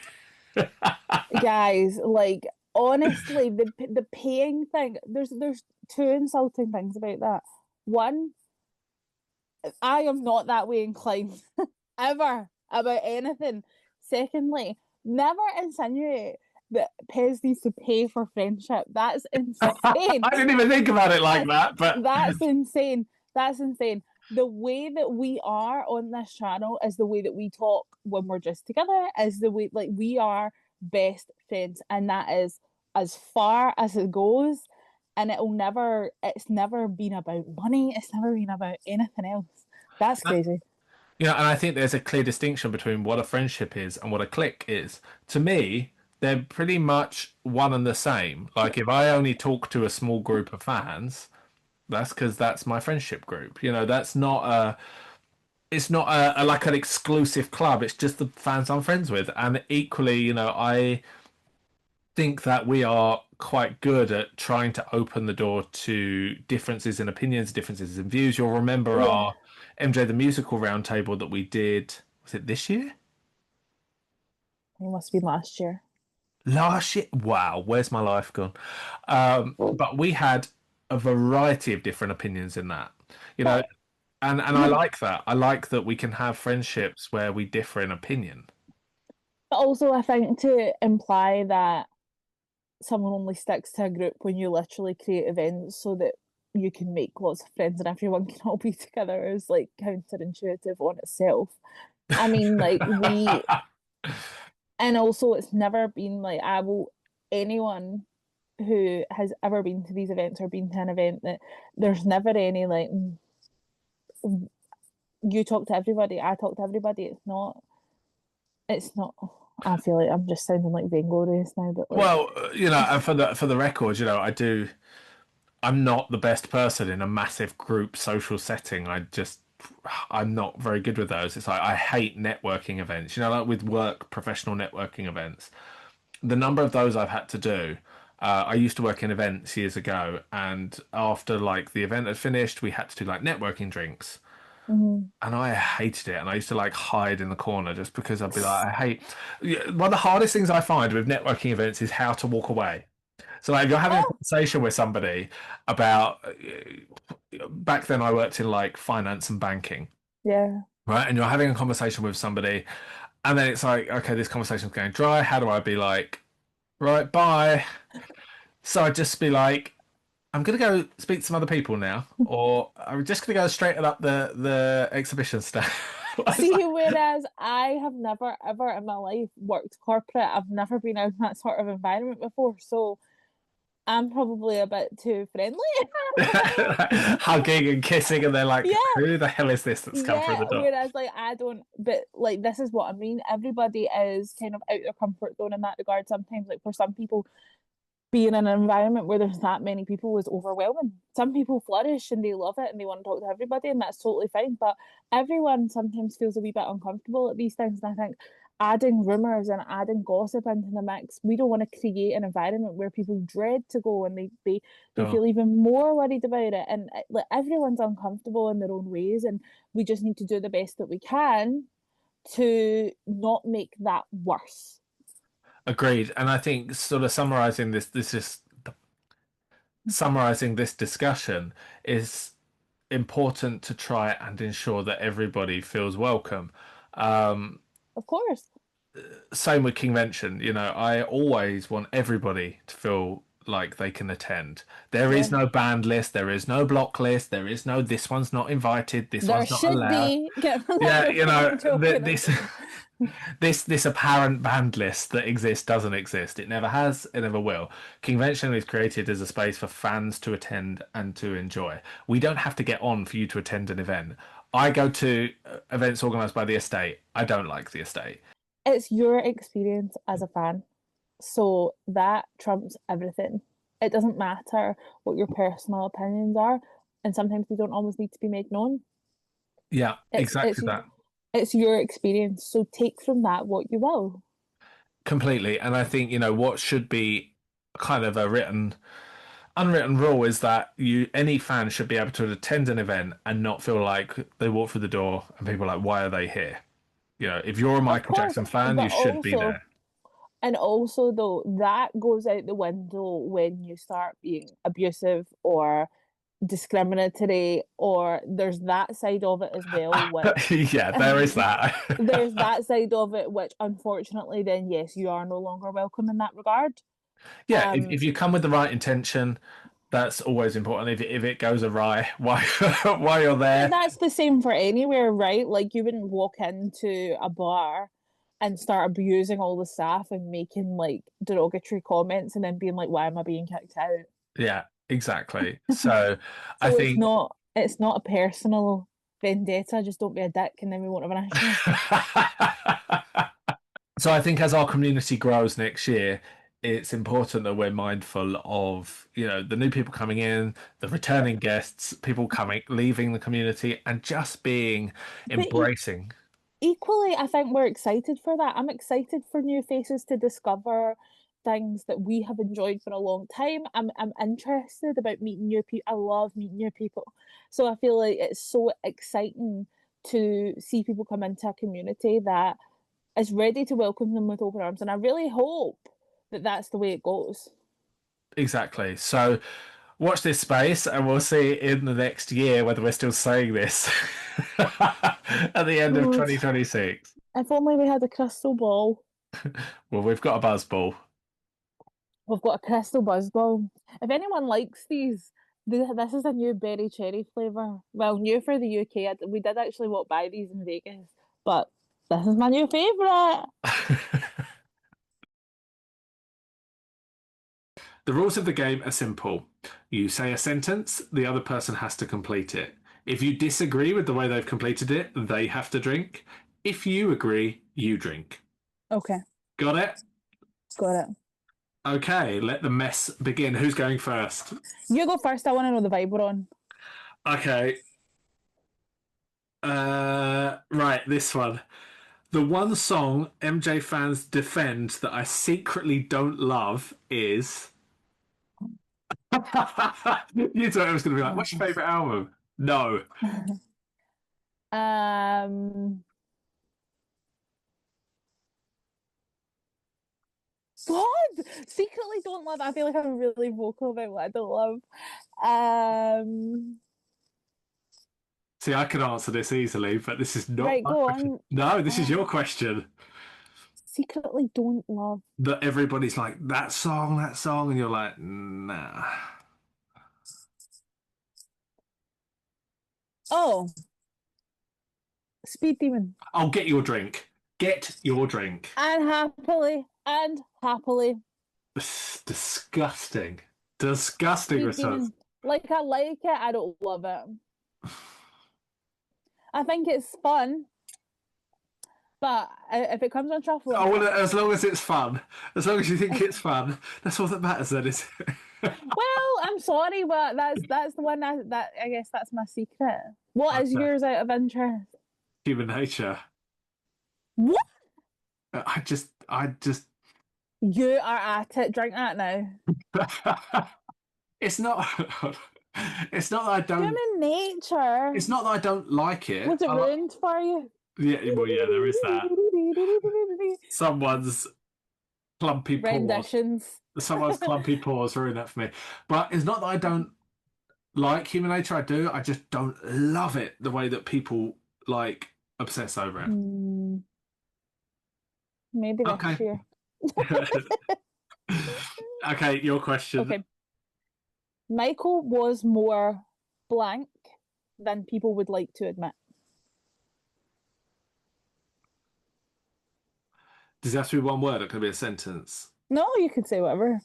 Guys, like honestly, the paying thing, there's two insulting things about that. One, I am not that way inclined ever about anything. Secondly, never insinuate that Pez needs to pay for friendship. That's insane. I didn't even think about it like That's that, but that's insane. That's insane. The way that we are on this channel is the way that we talk when we're just together, is the way like we are best friends, and that is as far as it goes. And it's never been about money, it's never been about anything else. That's crazy. you know, and I think there's a clear distinction between what a friendship is and what a clique is. To me, they're pretty much one and the same. Like if I only talk to a small group of fans, that's because that's my friendship group. You know, that's not a it's not a like an exclusive club. It's just the fans I'm friends with. And equally, you know, I think that we are quite good at trying to open the door to differences in opinions, differences in views. You'll remember Yeah, our MJ the Musical roundtable that we did. Was it this year? it must be last year. Last year? Wow, where's my life gone? But we had a variety of different opinions in that. You know, But and I you, like that. I like that we can have friendships where we differ in opinion. but also I think to imply that someone only sticks to a group when you literally create events so that you can make lots of friends and everyone can all be together is like counterintuitive on itself. I mean, like and also it's never been like anyone who has ever been to these events or been to an event that there's never any like you talk to everybody, I talk to everybody. It's not. I feel like I'm just sounding like vainglorious now, but like, Well, you know, and for the record, you know, I'm not the best person in a massive group social setting. I'm not very good with those. It's like I hate networking events. You know, like with work, professional networking events. The number of those I've had to do. I used to work in events years ago, and after like the event had finished, we had to do like networking drinks, and I hated it. And I used to like hide in the corner just because I'd be like, I hate. One of the hardest things I find with networking events is how to walk away. So like if you're having a oh conversation with somebody about back then I worked in like finance and banking, yeah, right? And you're having a conversation with somebody, and then it's like, okay, this conversation's going dry. How do I be like, right, bye? So I'd just be like, I'm gonna go speak to some other people now, or I'm just gonna go straight up the exhibition stand. It's like, see, whereas I have never ever in my life worked corporate, I've never been out in that sort of environment before, so I'm probably a bit too friendly. hugging and kissing, and they're like, Yeah, who the hell is this that's come through the yeah. door? Whereas like I don't, but like this is what I mean. Everybody is kind of out their comfort zone in that regard. Sometimes, like for some people, being in an environment where there's that many people is overwhelming. Some people flourish and they love it and they want to talk to everybody, and that's totally fine. But everyone sometimes feels a wee bit uncomfortable at these things. And I think adding rumours and adding gossip into the mix, we don't want to create an environment where people dread to go and they Sure. feel even more worried about it. And like everyone's uncomfortable in their own ways, and we just need to do the best that we can to not make that worse. Agreed. And I think sort of summarizing this discussion is important to try and ensure that everybody feels welcome. Um, Of course. Same with convention. You know, I always want everybody to feel like they can attend. There is no band list, there is no block list, there is no this one's not invited, this There one's not should allowed. be. Yeah, you know, I'm joking. this apparent band list that exists doesn't exist. It never has, it never will. Convention is created as a space for fans to attend and to enjoy. We don't have to get on for you to attend an event. I go to events organised by the estate. I don't like the estate. It's your experience as a fan. So that trumps everything. It doesn't matter what your personal opinions are, and sometimes they don't always need to be made known. Yeah, It's exactly that. it's your experience. So take from that what you will. Completely. And I think, what should be kind of a unwritten rule is that any fan should be able to attend an event and not feel like they walk through the door and people are like, why are they here? If you're a Michael Jackson fan, you should be there. And also, though, that goes out the window when you start being abusive or discriminatory, or there's that side of it as well. Which, yeah, there is that. there's that side of it, which unfortunately, then yes, you are no longer welcome in that regard. Yeah, if you come with the right intention, that's always important. If it goes awry, why you're there? And that's the same for anywhere, right? Like you wouldn't walk into a bar and start abusing all the staff and making like derogatory comments and then being like, why am I being kicked out? Yeah, exactly. So I think it's not a personal vendetta, just don't be a dick and then we won't have an issue. So I think as our community grows next year, it's important that we're mindful of, the new people coming in, the returning guests, people leaving the community, and just embracing. Equally, I think we're excited for that. I'm excited for new faces to discover things that we have enjoyed for a long time. I'm interested about meeting new people. I love meeting new people. So I feel like it's so exciting to see people come into a community that is ready to welcome them with open arms. And I really hope that that's the way it goes. Exactly. So watch this space and we'll see in the next year whether we're still saying this at the end of 2026. If only we had a crystal ball. Well, we've got a buzz ball. We've got a crystal buzz ball. If anyone likes these, this is a new berry cherry flavour. Well, new for the UK. We did actually walk by these in Vegas, but this is my new favourite. The rules of the game are simple. You say a sentence, the other person has to complete it. If you disagree with the way they've completed it, they have to drink. If you agree, you drink. Okay. Got it? Got it. Okay, let the mess begin. Who's going first? You go first. I want to know the vibe we're on. Okay. Right, this one. The one song MJ fans defend that I secretly don't love is... You thought it was going to be like, what's your favourite album? No. God, secretly don't love. I feel like I'm really vocal about what I don't love. See, I could answer this easily, but this is not right. my Go question. on. No, this is your question. Secretly don't love. That everybody's like, that song, and you're like, nah. Oh, Speed Demon. I'll get your drink. Get your drink. And happily. Disgusting. Disgusting Speed response. Demon. Like, I like it, I don't love it. I think it's fun. But if it comes on shuffle... Oh, well, as long as it's fun. As long as you think it's fun. That's all that matters then, is it? Well, I'm sorry, but that's the one that I guess that's my secret. What is yours out of interest? Human Nature. What? I just. You are at it. Drink that now. It's not. It's not that I don't. Human Nature. It's not that I don't like it. Was it ruined for you? Yeah, well, yeah, there is that. Someone's clumpy renditions. Someone's clumpy paws ruined that for me. But it's not that I don't like Human Nature. I do. I just don't love it the way that people like obsess over it. Maybe next year. Okay, your question. Okay. Michael was more blank than people would like to admit. Does it have to be one word or can it be a sentence? No, you could say whatever.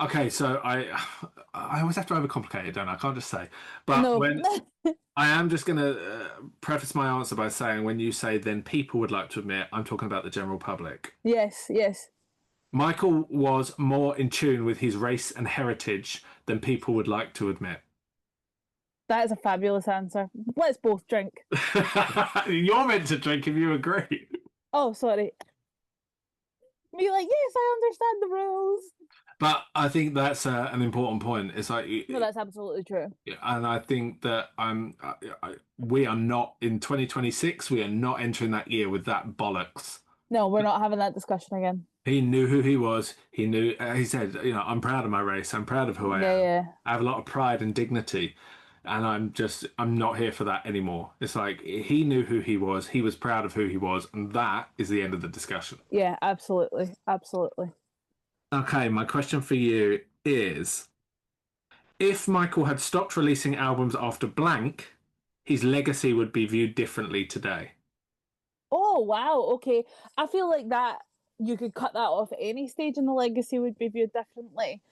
Okay, so I always have to overcomplicate it, don't I? I can't just say. But No. when I am just going to preface my answer by saying when you say then people would like to admit, I'm talking about the general public. Yes, yes. Michael was more in tune with his race and heritage than people would like to admit. That is a fabulous answer. Let's both drink. You're meant to drink if you agree. Oh, sorry. Be like, yes, I understand the rules. But I think that's an important point. It's like, No, that's absolutely true. and I think that we are not in 2026. We are not entering that year with that bollocks. No, we're not having that discussion again. He knew who he was. He knew. He said, I'm proud of my race. I'm proud of who I am. Yeah. I have a lot of pride and dignity, and I'm not here for that anymore. It's like he knew who he was. He was proud of who he was, and that is the end of the discussion. Yeah, absolutely. Absolutely. Okay, my question for you is, if Michael had stopped releasing albums after blank, his legacy would be viewed differently today. Oh, wow. Okay. I feel like that you could cut that off at any stage and the legacy would be viewed differently.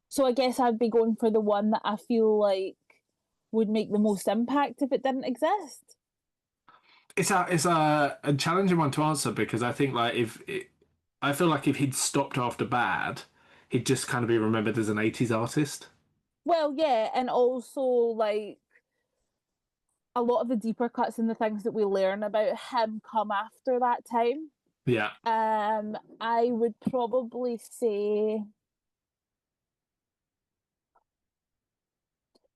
So I guess I'd be going for the one that I feel like would make the most impact if it didn't exist. It's a challenging one to answer because I think I feel like if he'd stopped after bad, he'd just kind of be remembered as an 80s artist. Well, yeah, and also like a lot of the deeper cuts and the things that we learn about him come after that time. Yeah. I would probably say.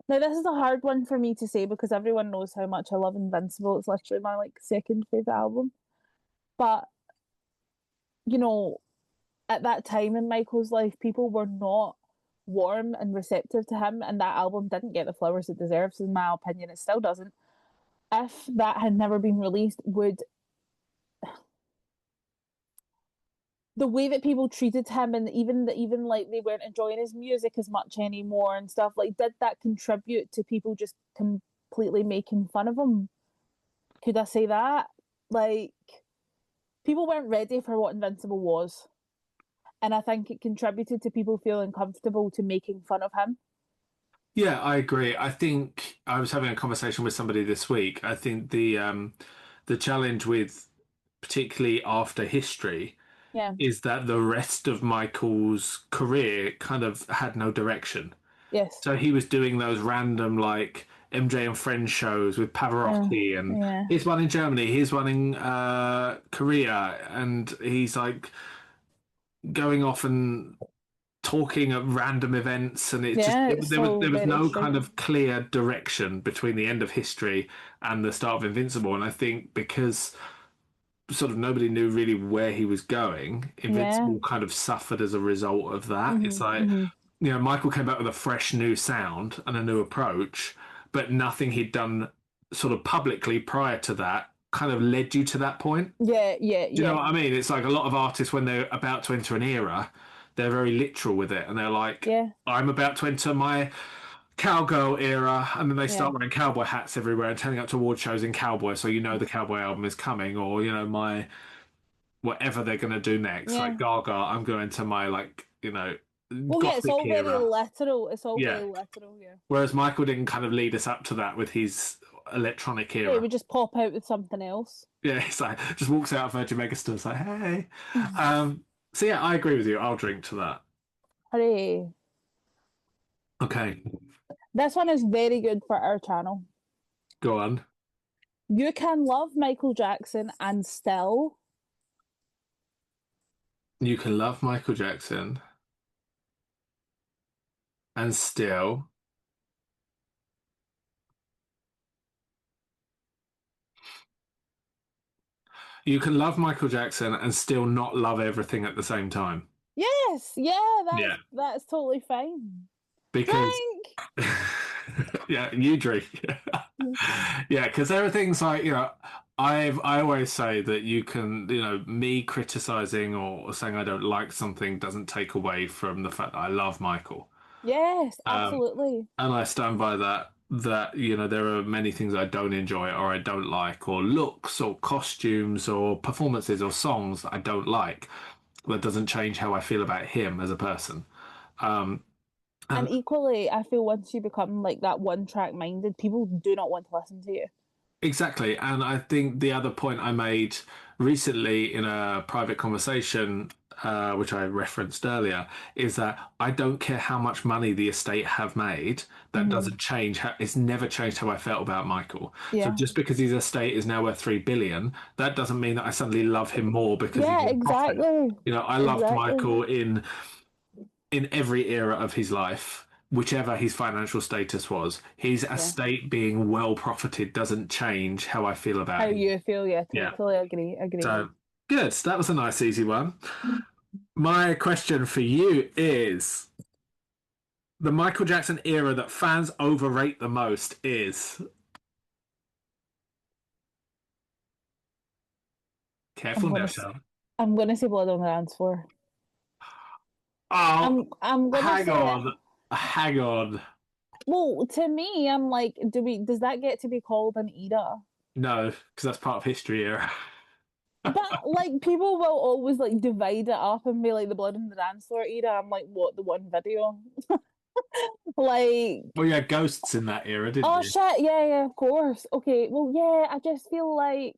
Now this is a hard one for me to say because everyone knows how much I love Invincible. It's literally my second favorite album. But at that time in Michael's life, people were not warm and receptive to him, and that album didn't get the flowers it deserves. In my opinion, it still doesn't. If that had never been released, would the way that people treated him and even like they weren't enjoying his music as much anymore and stuff, like, did that contribute to people just completely making fun of him? Could I say that? Like, people weren't ready for what Invincible was. And I think it contributed to people feeling comfortable to making fun of him. Yeah, I agree. I think I was having a conversation with somebody this week. I think the challenge with particularly after history is that the rest of Michael's career kind of had no direction. Yes. So he was doing those random like MJ and Friends shows with Pavarotti, and here's one in Germany, here's one in Korea, and he's like going off and talking at random events, and there was no kind of clear direction between the end of history and the start of Invincible. And I think because sort of nobody knew really where he was going, Invincible kind of suffered as a result of that. It's like Michael came back with a fresh new sound and a new approach, but nothing he'd done sort of publicly prior to that kind of led you to that point. Do you know what I mean? It's like a lot of artists, when they're about to enter an era, they're very literal with it, and they're like, I'm about to enter my cowgirl era, and then they start wearing cowboy hats everywhere and turning up to award shows in cowboy, so the cowboy album is coming, or my whatever they're going to do next. Like Gaga, I'm going to my it's all era. very literal. It's all very literal, Whereas Michael didn't kind of lead us up to that with his electronic era. He would just pop out with something else. Yeah, he's like, just walks out of Virgin Megastore, it's like, hey. So yeah, I agree with you. I'll drink to that. Hooray. Okay. This one is very good for our channel. Go on. You can love Michael Jackson and still. You can love Michael Jackson and still. You can love Michael Jackson and still not love everything at the same time. Yes, that's totally fine. Because drink! yeah, you drink. Yeah, because there are things like, I always say that you can, me criticizing or saying I don't like something doesn't take away from the fact that I love Michael. Yes, Um, absolutely. and I stand by that. That there are many things I don't enjoy or I don't like, or looks or costumes or performances or songs that I don't like. That doesn't change how I feel about him as a person. Um, And and equally, I feel once you become like that one track minded, people do not want to listen to you. Exactly. And I think the other point I made recently in a private conversation, which I referenced earlier, is that I don't care how much money the estate have made. That Hmm. doesn't change. It's never changed how I felt about Michael. So Yeah. just because his estate is now worth 3 billion, that doesn't mean that I suddenly love him more because he's Yeah, in profit. exactly. I loved Exactly. Michael in every era of his life, whichever his financial status was. His Yeah. estate being well profited doesn't change how I feel How about him. you feel, yeah, Yeah. totally agree. Agree. So good. That was a nice, easy one. My question for you is the Michael Jackson era that fans overrate the most is. I'm Careful now, gonna Sean. I'm gonna say Blood on the Dance Floor. Oh, I'm gonna hang say it. on. Hang on. Well, to me, I'm like, does that get to be called an era? No, because that's part of history era. But like people will always like divide it up and be like the Blood on the Dance Floor era. I'm like, what, the one video? Like, Well, you had ghosts in that era, didn't oh you? shit, yeah, yeah, of course. Okay, well, yeah, I just feel like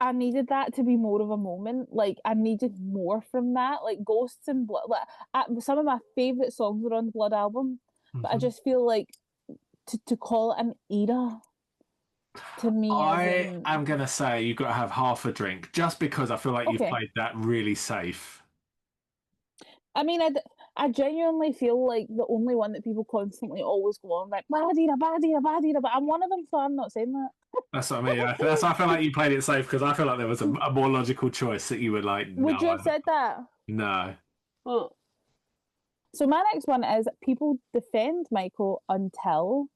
I needed that to be more of a moment. Like I needed more from that. Like Ghosts and Blood. Like some of my favorite songs were on the Blood album, but I Mhm. just feel like to call it an era to me I isn't am going to say you've got to have half a drink just because I feel like you've okay. played that really safe. I mean, I genuinely feel like the only one that people constantly always go on like badira, badira, badira, but I'm one of them, so I'm not saying that. That's what I mean. I feel like you played it safe because I feel like there was a more logical choice that you were like, Would you no, have said that? no. Well, so my next one is people defend Michael until,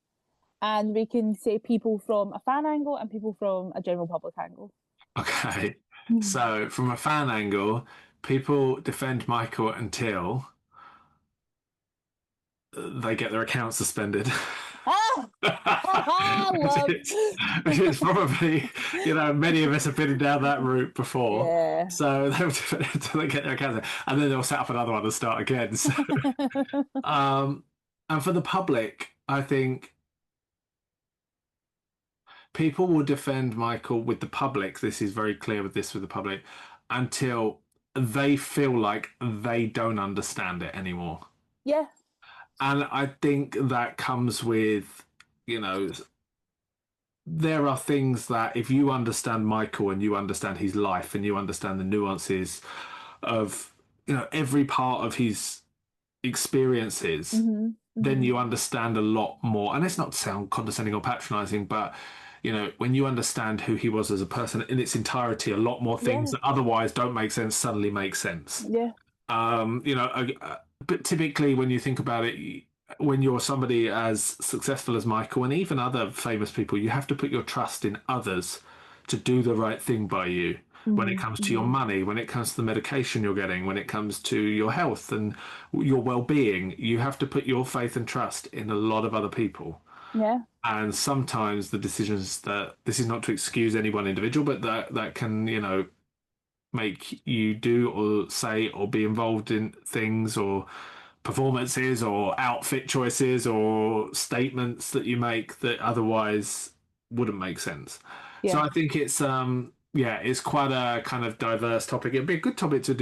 and we can say people from a fan angle and people from a general public angle. Okay. Hmm. So, from a fan angle, people defend Michael until they get their account suspended. Ah, which love. is, which is probably, many of us have been down that route before. Yeah. So they'll until they get their account, and then they'll set up another one and start again. So, um, and for the public, I think people will defend Michael with the public. This is very clear with the public until they feel like they don't understand it anymore. Yeah. And I think that comes with, you know, there are things that if you understand Michael and you understand his life and you understand the nuances of, every part of his experiences, Hmm. then Hmm. you understand a lot more. And it's not to sound condescending or patronizing, but when you understand who he was as a person in its entirety, a lot more things Yeah. that otherwise don't make sense suddenly make sense. Yeah. But typically when you think about it, when you're somebody as successful as Michael and even other famous people, you have to put your trust in others to do the right thing by you. When it Hmm. comes to your Hmm. money, when it comes to the medication you're getting, when it comes to your health and your well-being, you have to put your faith and trust in a lot of other people. Yeah. And sometimes the decisions that this is not to excuse any one individual, but that can, make you do or say or be involved in things or performances or outfit choices or statements that you make that otherwise wouldn't make sense. So Yeah. I think it's quite a kind of diverse topic. It'd be a good topic to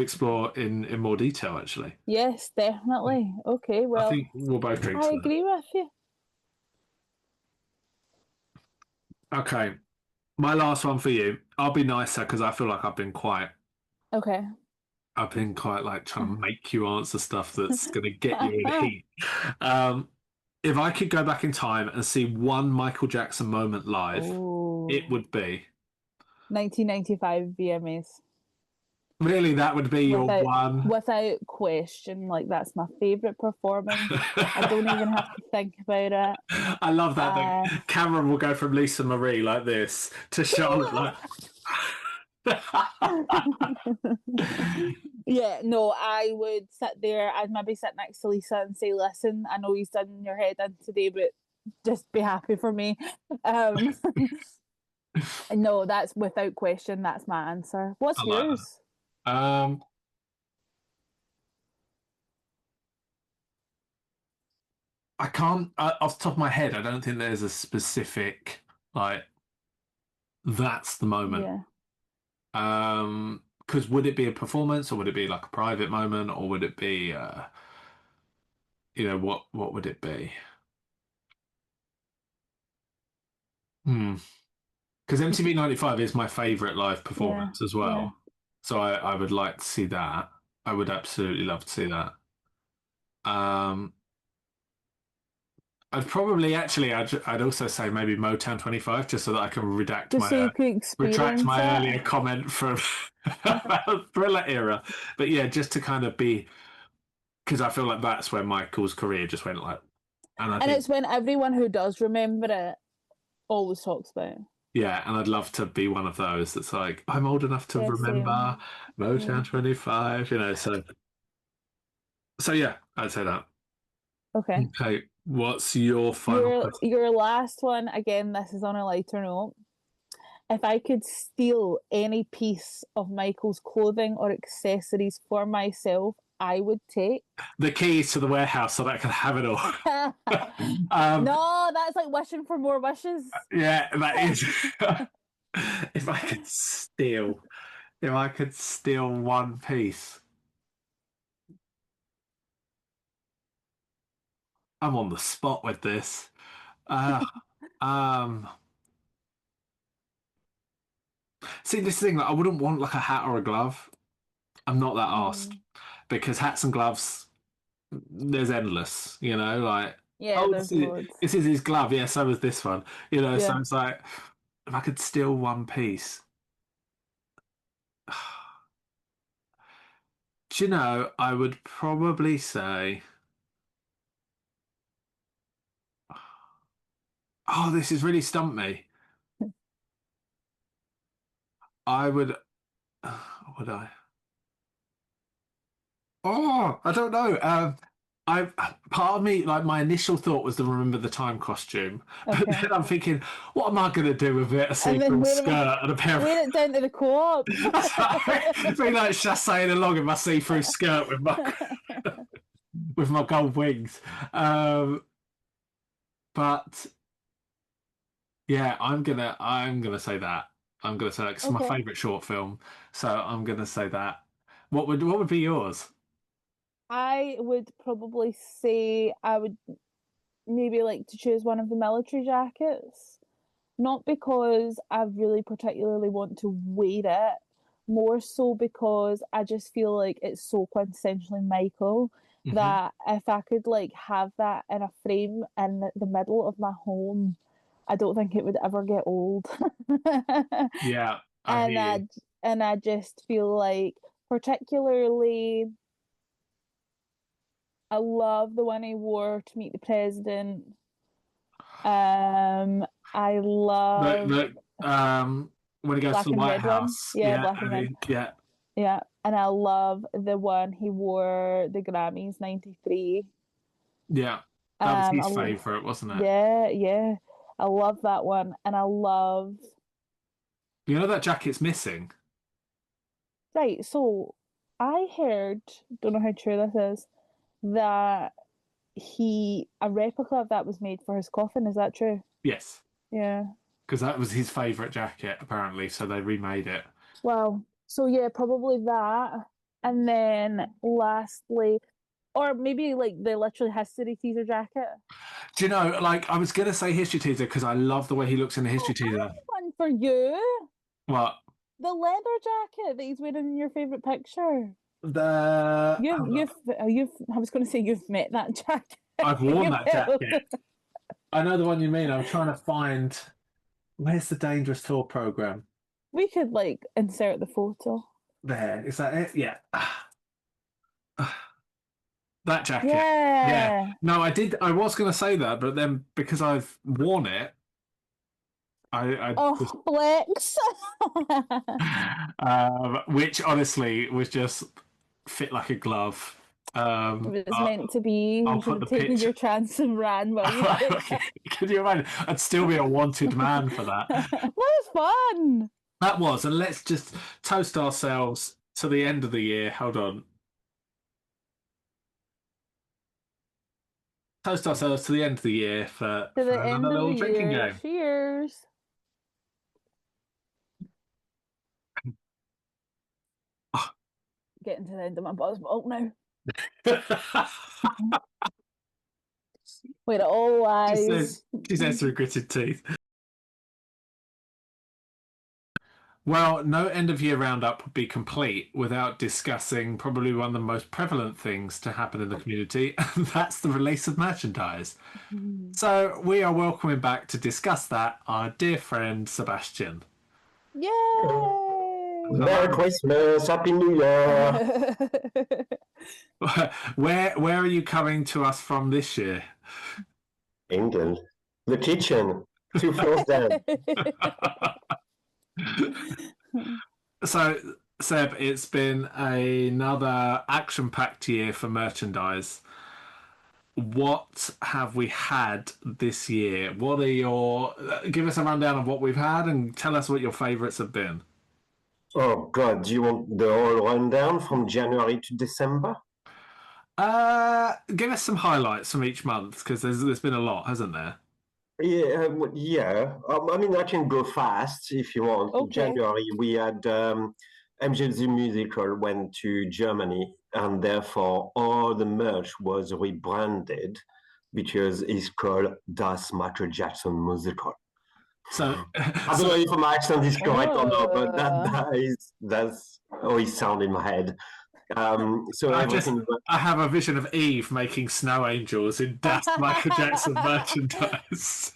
explore in more detail actually. Yes, definitely. Okay, I well, think we'll both drink I to agree with you. that. Okay. My last one for you. I'll be nicer because I feel like Okay. I've been quite like trying to make you answer stuff that's going to get you in heat. Um, if I could go back in time and see one Michael Jackson moment live, it Oh, would be 1995 VMAs. Really, that would be your one. Without question, like that's my favourite performance. I don't even have to think about it. I love that. The camera will go from Lisa Marie like this to Charlotte like. Yeah, no, I would sit there. I'd maybe sit next to Lisa and say, "Listen, I know you've done your head in today, but just be happy for me." No, that's without question. That's my answer. What's I like yours? that. I can't off the top of my head. I don't think there's a specific like that's the moment. Yeah. Because would it be a performance or would it be like a private moment or would it be what would it be? Because MTV '95 is my favorite live performance as Yeah. well. So I would like to see that. I would absolutely love to see that. Um, I'd probably actually I'd also say maybe Motown 25 just so that I can Just so you could retract experience my it. earlier comment from about Thriller era. But yeah, just to kind of be because I feel like that's where Michael's career just went like, and I And think it's when everyone who does remember it always talks about it. yeah, and I'd love to be one of those that's like I'm old enough to Yeah, remember same. Motown Yeah. 25, so yeah, I'd say that. Okay. Okay, what's your final question? Your last one, again, this is on a lighter note. If I could steal any piece of Michael's clothing or accessories for myself, I would take. The keys to the warehouse so that I can have it all. No, that's like wishing for more wishes. Yeah, that is. if I could steal, if I could steal one piece, I'm on the spot with this. Uh, um, See, this thing, like, I wouldn't want like a hat or a glove. I'm not that asked because hats and gloves, there's endless. Like Yeah, oh, there's loads. this is his glove. Yeah, so is this one. So Yeah. it's like if I could steal one piece. Do you know, I would probably say, oh, this has really stumped me. I would, would I? Oh, I don't know. I part of me, like my initial thought was to remember the time costume, but Okay. then I'm thinking, what am I going to do with it? A And then see-through skirt and a pair of. wear it down to the co-op. Be like chassaiing along in my see-through skirt with my with my gold wings. But yeah, I'm gonna say that. I'm gonna say that 'cause it's my Okay. favorite short film. So I'm gonna say that. What would be yours? I would probably say I would maybe like to choose one of the military jackets. Not because I really particularly want to wear it, more so because I just feel like it's so quintessentially Michael Hmm. that if I could like have that in a frame in the middle of my home, I don't think it would ever get old. Yeah, I hear and you. I just feel like particularly I love the one he wore to meet the president. I love When he goes to black the and White red one. House, Yeah, yeah, black and red. yeah, Yeah. And I love the one he wore the Grammys 93. yeah. That was his I favorite, wasn't it? yeah, yeah. I love that one. And I love You know that jacket's missing. right, so I heard, don't know how true this is, that a replica of that was made for his coffin. Is that true? Yes, Yeah. because that was his favorite jacket apparently, so they remade it. Well, so yeah, probably that. And then lastly, or maybe like the literally history teaser jacket. Do you know, like I was gonna say history teaser because I love the way he looks in the history Oh, I teaser. have one for you. What The leather jacket that he's wearing in your favorite picture. the? I was going to say you've met that jacket. I've worn You've that held jacket. it. I know the one you mean. I'm trying to find where's the Dangerous Tour program. We could like insert the photo. There, is that it? Yeah. That jacket. Yeah. Yeah. No, I was going to say that, but then because I've worn it, I just, flex. which honestly was just fit like a glove. It was meant to be. I'll You should put have the taken picture. your chance and ran while you did it. Could you imagine? I'd still be a wanted man for that. That was fun. That was, and let's just toast ourselves to the end of the year. Hold on. Toast ourselves to the end of the year for To the another end of little the drinking year. game. Cheers. Getting to the end of my buzz milk now. Wait, it all lies. She says through gritted teeth. Well, no end of year roundup would be complete without discussing probably one of the most prevalent things to happen in the community, and that's the release of merchandise. So we are welcoming back to discuss that our dear friend Sebastian. Yay! Merry Christmas, Happy New Year. Where are you coming to us from this year? England. The kitchen. 2 floors down. So, Seb, it's been another action-packed year for merchandise. What have we had this year? What are your... Give us a rundown of what we've had and tell us what your favourites have been. Oh, God. Do you want the whole rundown from January to December? Give us some highlights from each month, because there's been a lot, hasn't there? Yeah, yeah. I mean, I can go fast if you want. Okay. January, we had MJ the Musical went to Germany, and therefore all the merch was rebranded because it's called Das Michael Jackson Musical. So, I don't know if my accent is correct or not, but that's how it sounds in my head. So I have a vision of Eve making snow angels in Das Michael Jackson merchandise.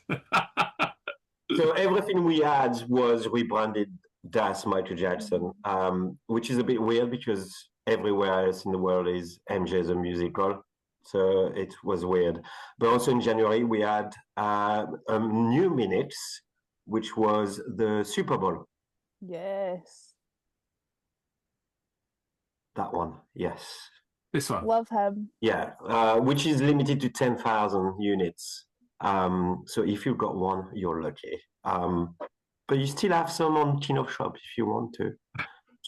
So everything we had was rebranded Das Michael Jackson, which is a bit weird because everywhere else in the world is MJ the Musical. So it was weird. But also in January, we had a new minutes, which was the Super Bowl. Yes. That one, yes. This one. Love him. Yeah, which is limited to 10,000 units. So if you've got one, you're lucky. But you still have some on Kino Shop if you want to.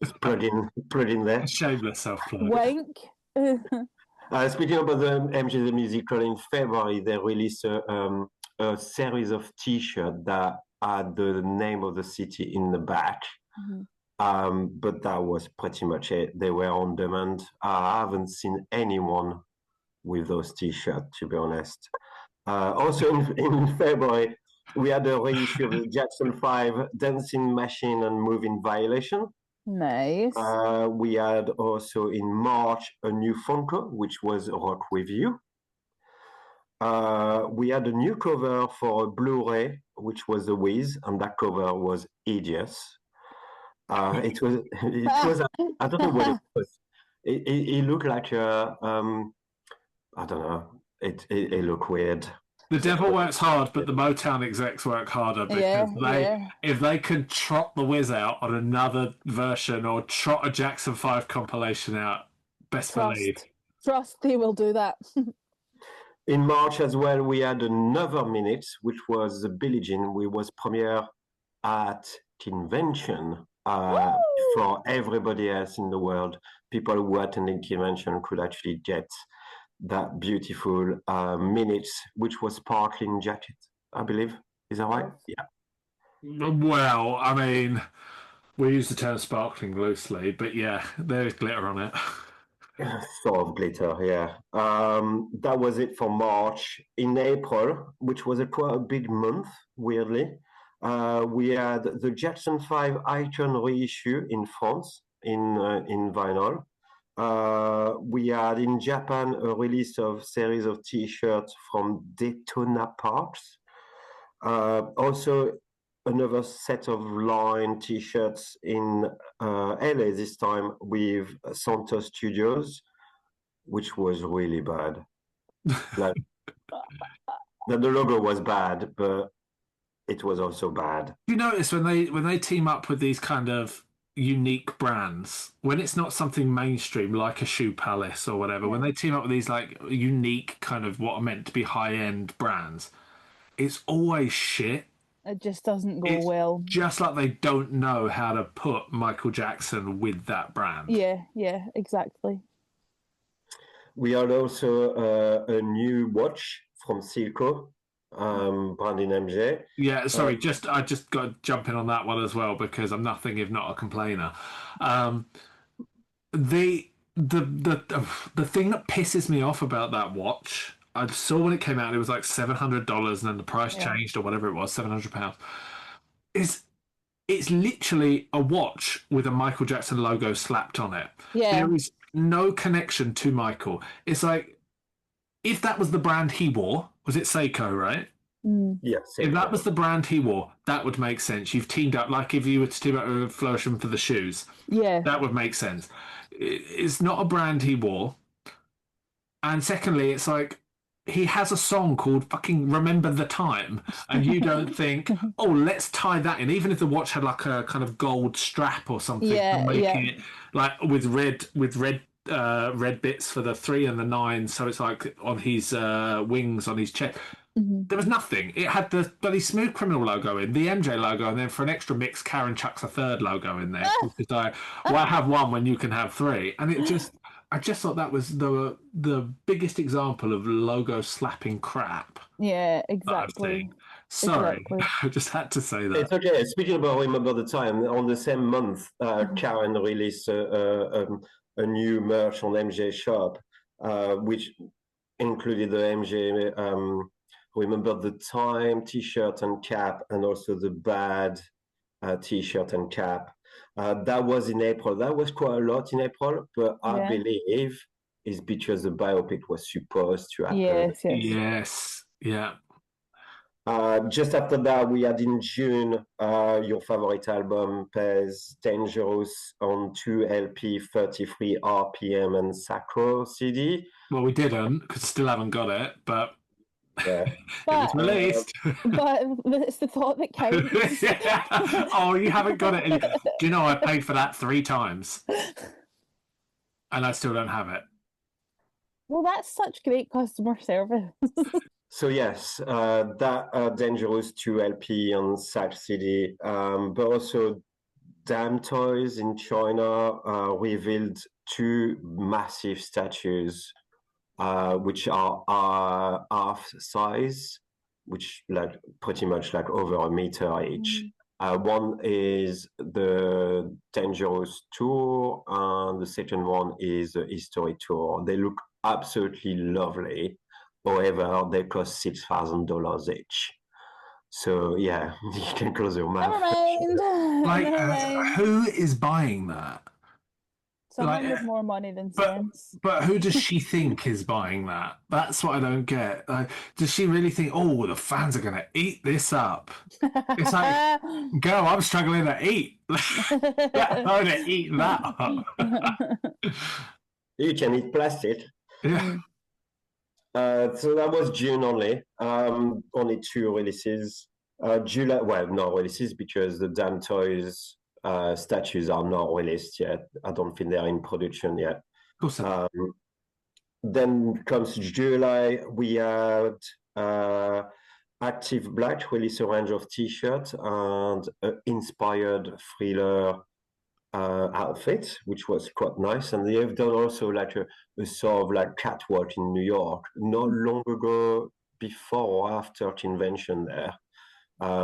Just plug in there. Shameless self-plug. Wink. Speaking about the MJ the Musical, in February, they released a series of T-shirts that had the name of the city in the back. But that was pretty much it. They were on demand. I haven't seen anyone with those T-shirts, to be honest. Also in February, we had a reissue of the Jackson 5 Dancing Machine and Moving Violation. Nice. We had also in March a new Funko, which was Rock With You. We had a new cover for a Blu-ray, which was The Wiz, and that cover was hideous. It was I don't know what it was. It looked like I don't know. It looked weird. The devil works hard, but the Motown execs work harder because if they could trot the Wiz out on another version or trot a Jackson 5 compilation out, best believe. Trust they will do that. In March as well, we had another minute, which was the Billie Jean. We was premiere at convention for everybody else in the world. People who attended convention could actually get that beautiful minutes, which was sparkling jacket, I believe. Is that right? Yeah. Well, I mean, we use the term sparkling loosely, but yeah, there's glitter on it. Sort of glitter, yeah. That was it for March. In April, which was quite a big month, weirdly, we had the Jackson 5 Icon reissue in France in vinyl. We had in Japan a release of series of T-shirts from Daytona Parks. Also another set of line T-shirts in LA this time with Santos Studios, which was really bad. Like, the logo was bad, but it was also bad. You notice when they team up with these kind of unique brands, when it's not something mainstream like a Shoe Palace or whatever, when they team up with these like unique kind of what are meant to be high end brands, it's always shit. It just doesn't go It's well. just like they don't know how to put Michael Jackson with that brand. Yeah, exactly. We had also a new watch from Silco, brand in MJ. Yeah, sorry, I just got to jump in on that one as well because I'm nothing if not a complainer. The thing that pisses me off about that watch, I saw when it came out, it was like $700, and then the price changed or whatever it was, £700. Is it's literally a watch with a Michael Jackson logo slapped on it. Yeah. There is no connection to Michael. It's like if that was the brand he wore, was it Seiko, right? Yeah, if that was the brand he wore, that would make sense. You've teamed up, like if you were to team up with Flourisham for the shoes, that would make sense. It's not a brand he wore. And secondly, it's like he has a song called fucking Remember the Time, and you don't think, oh, let's tie that in, even if the watch had like a kind of gold strap or something to make it like with red bits for the 3 and the 9, so it's like on his wings on his chest. There was nothing. It had the bloody Smooth Criminal logo in, the MJ logo, and then for an extra mix, Karen chucks a third logo in there. Because why have one when you can have 3? And I just thought that was the biggest example of logo slapping crap. Yeah, exactly. Sorry, Exactly. I just had to say that. It's okay. Speaking about Remember the Time, on the same month, Karen released a new merch on MJ shop, which included the MJ Remember the Time T-shirt and cap, and also the Bad T-shirt and cap. That was in April. That was quite a lot in April, but I believe it's because the biopic was supposed to happen. Yes, yeah. Just after that, we had in June your favorite album, Pez Dangerous on 2 LP, 33 RPM, and Sacro CD. Well, we didn't because still haven't got it, but it was released. But it's the thought that counts. Oh, you haven't got it. Do you know I paid for that 3 times, and I still don't have it. Well, that's such great customer service. So yes, that Dangerous 2 LP on Sac CD, but also Damn Toys in China revealed 2 massive statues, which are half size, which like pretty much like over a meter each. One is the Dangerous Tour, and the second one is the History Tour. They look absolutely lovely. However, they cost $6,000 each. So yeah, you can close your mouth. Never mind. Who is buying that? Someone with more money than sense. But who does she think is buying that? That's what I don't get. Does she really think, oh, the fans are going to eat this up? It's like, girl, I'm struggling to eat. I'm going to eat that up. You can eat plastic. Yeah. So that was June only. Only 2 releases. July, well, no releases because the Damn Toys statues are not released yet. I don't think they're in production yet. Of course. Then comes July. We had Active Black release a range of T-shirts and an inspired Thriller outfit, which was quite nice. And they have done also like a sort of like catwalk in New York not long ago, before or after Convention there.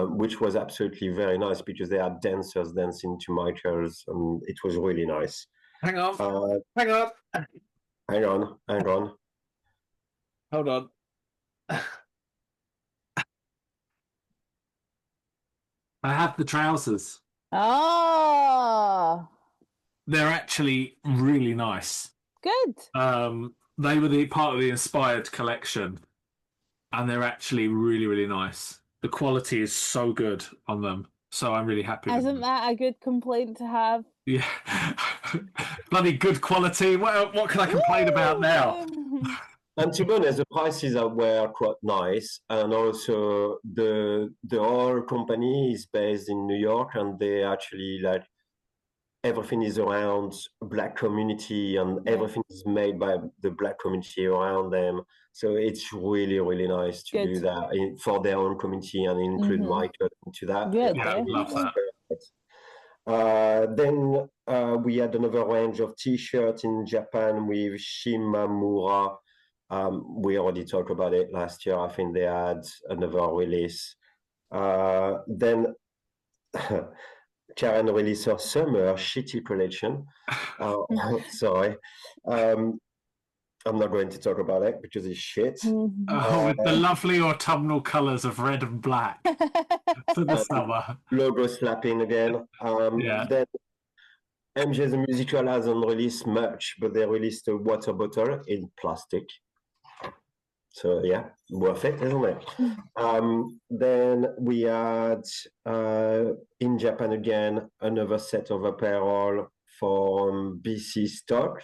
Which was absolutely very nice because they had dancers dancing to Michael's, and it was really nice. Hang on. Hang on. Hold on. I have the trousers. Oh, They're actually really nice. good. They were the part of the Inspired collection, and they're actually really, really nice. The quality is so good on them. So I'm really happy with Isn't them. that a good complaint to have? Yeah. Bloody good quality. What can I complain about now? And to be honest, the prices were quite nice, and also the whole company is based in New York, and they actually like everything is around Black community, and everything is made by the Black community around them. So it's really, really nice to do that for their own community and include Michael into that. Good, Yeah, I love that. Then we had another range of T-shirts in Japan with Shimamura. We already talked about it last year. I think they had another release. Then Karen released her summer shitty collection. Sorry. I'm not going to talk about it because it's shit. With the lovely autumnal colours of red and black for the summer. Logo slapping again. Then MJ the Musical hasn't released much, but they released a water bottle in plastic. So yeah, worth it, isn't it? Then we had in Japan again another set of apparel from BC Stock.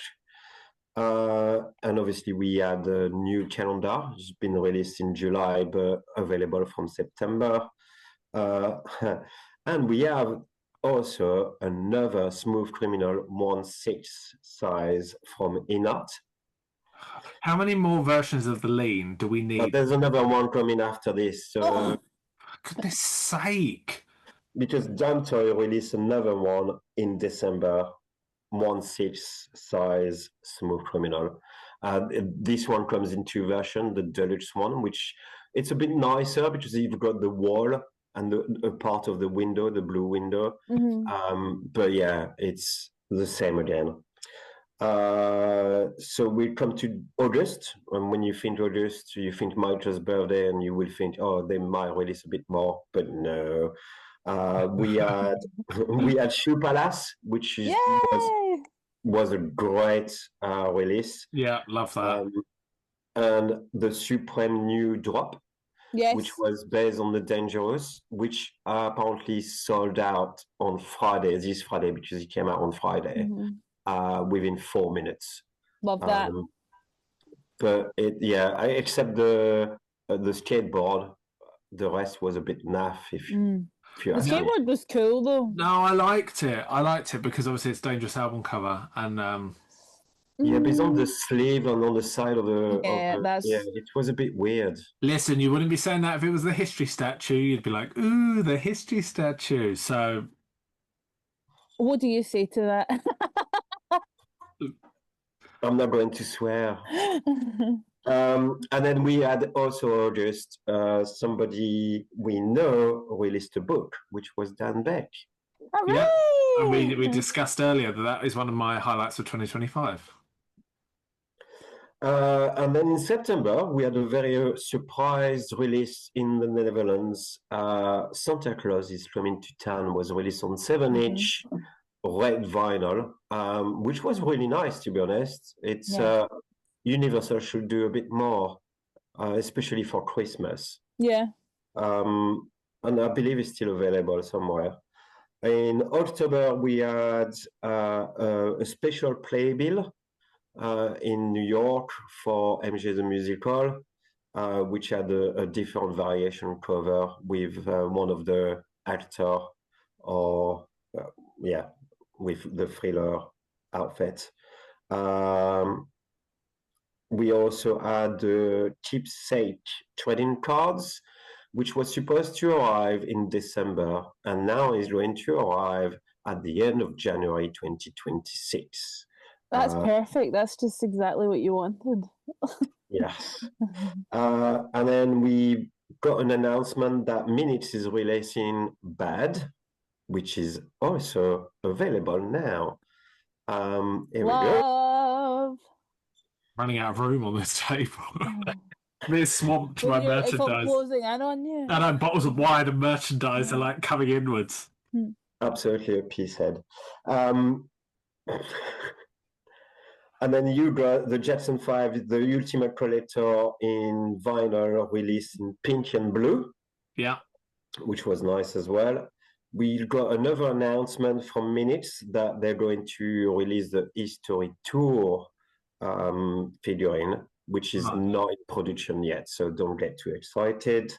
And obviously we had a new calendar. It's been released in July, but available from September. And we have also another Smooth Criminal 1/6 size from Inart. How many more versions of the lean do we need? There's another one coming after this. So, for goodness sake. Because Damn Toy released another one in December, 1/6 size Smooth Criminal. This one comes in two versions, the deluxe one, which it's a bit nicer because you've got the wall and a part of the window, the blue window. But yeah, it's the same again. So we come to August, and when you think August, you think Michael's birthday, and you will think, oh, they might release a bit more, but no. We had Shoe Palace, which was a great release. Yeah, love that. And the Supreme new drop, which was based on the Dangerous, which apparently sold out on Friday, this Friday, because it came out on Friday. Within 4 minutes. Love that. But except the skateboard, the rest was a bit naff. If you the skateboard was cool though. No, I liked it. I liked it because obviously it's Dangerous album cover, and but it's on the sleeve and on the side of the. It was a bit weird. Listen, you wouldn't be saying that if it was the history statue. You'd be like, "Ooh, the history statue." So, what do you say to that? I'm not going to swear. And then we had also just somebody we know released a book, which was Dan Beck. Hooray! Yeah, and we discussed earlier that is one of my highlights of 2025. And then in September, we had a very surprise release in the Netherlands. Santa Claus is Coming to Town was released on 7-inch red vinyl, which was really nice, to be honest. It's Universal should do a bit more, especially for Christmas. Yeah. And I believe it's still available somewhere. In October, we had a special playbill in New York for MJ the Musical, which had a different variation cover with one of the actor or with the Thriller outfit. We also had the keepsake trading cards, which was supposed to arrive in December and now is going to arrive at the end of January 2026. That's perfect. That's just exactly what you wanted. Yes. And then we got an announcement that Minutes is releasing Bad, which is also available now. Here we go. Running out of room on this table. We're swamped by merchandise. It's all closing in on you. I know bottles of wine and merchandise are like coming inwards. Absolutely a piece head. And then you got the Jetson 5, the Ultimate Collector in vinyl, released in pink and blue. Yeah. Which was nice as well. we got another announcement from Minutes that they're going to release the History Tour figurine, which is not in production yet, so don't get too excited.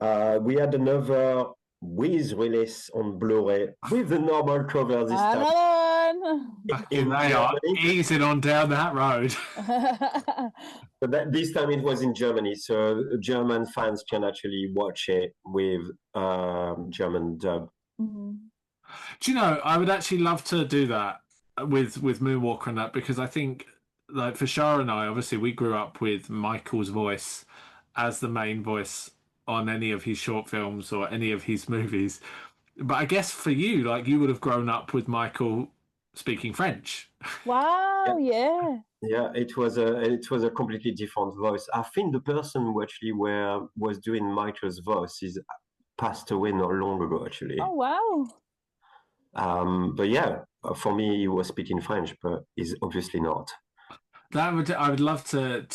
We had another Wiz release on Blu-ray with the normal cover this time. Another one. They are easing on down that road. But this time it was in Germany, so German fans can actually watch it with German dub. Mm-hmm. Do you know, I would actually love to do that with Moonwalker and that, because I think, like, for Shah and I, obviously we grew up with Michael's voice as the main voice on any of his short films or any of his movies. But I guess for you, like, you would have grown up with Michael speaking French. Wow, yeah. Yeah, it was a completely different voice. I think the person who actually was doing Michael's voice is passed away not long ago, actually. Oh wow. But yeah, for me, he was speaking French, but he's obviously not. I would love to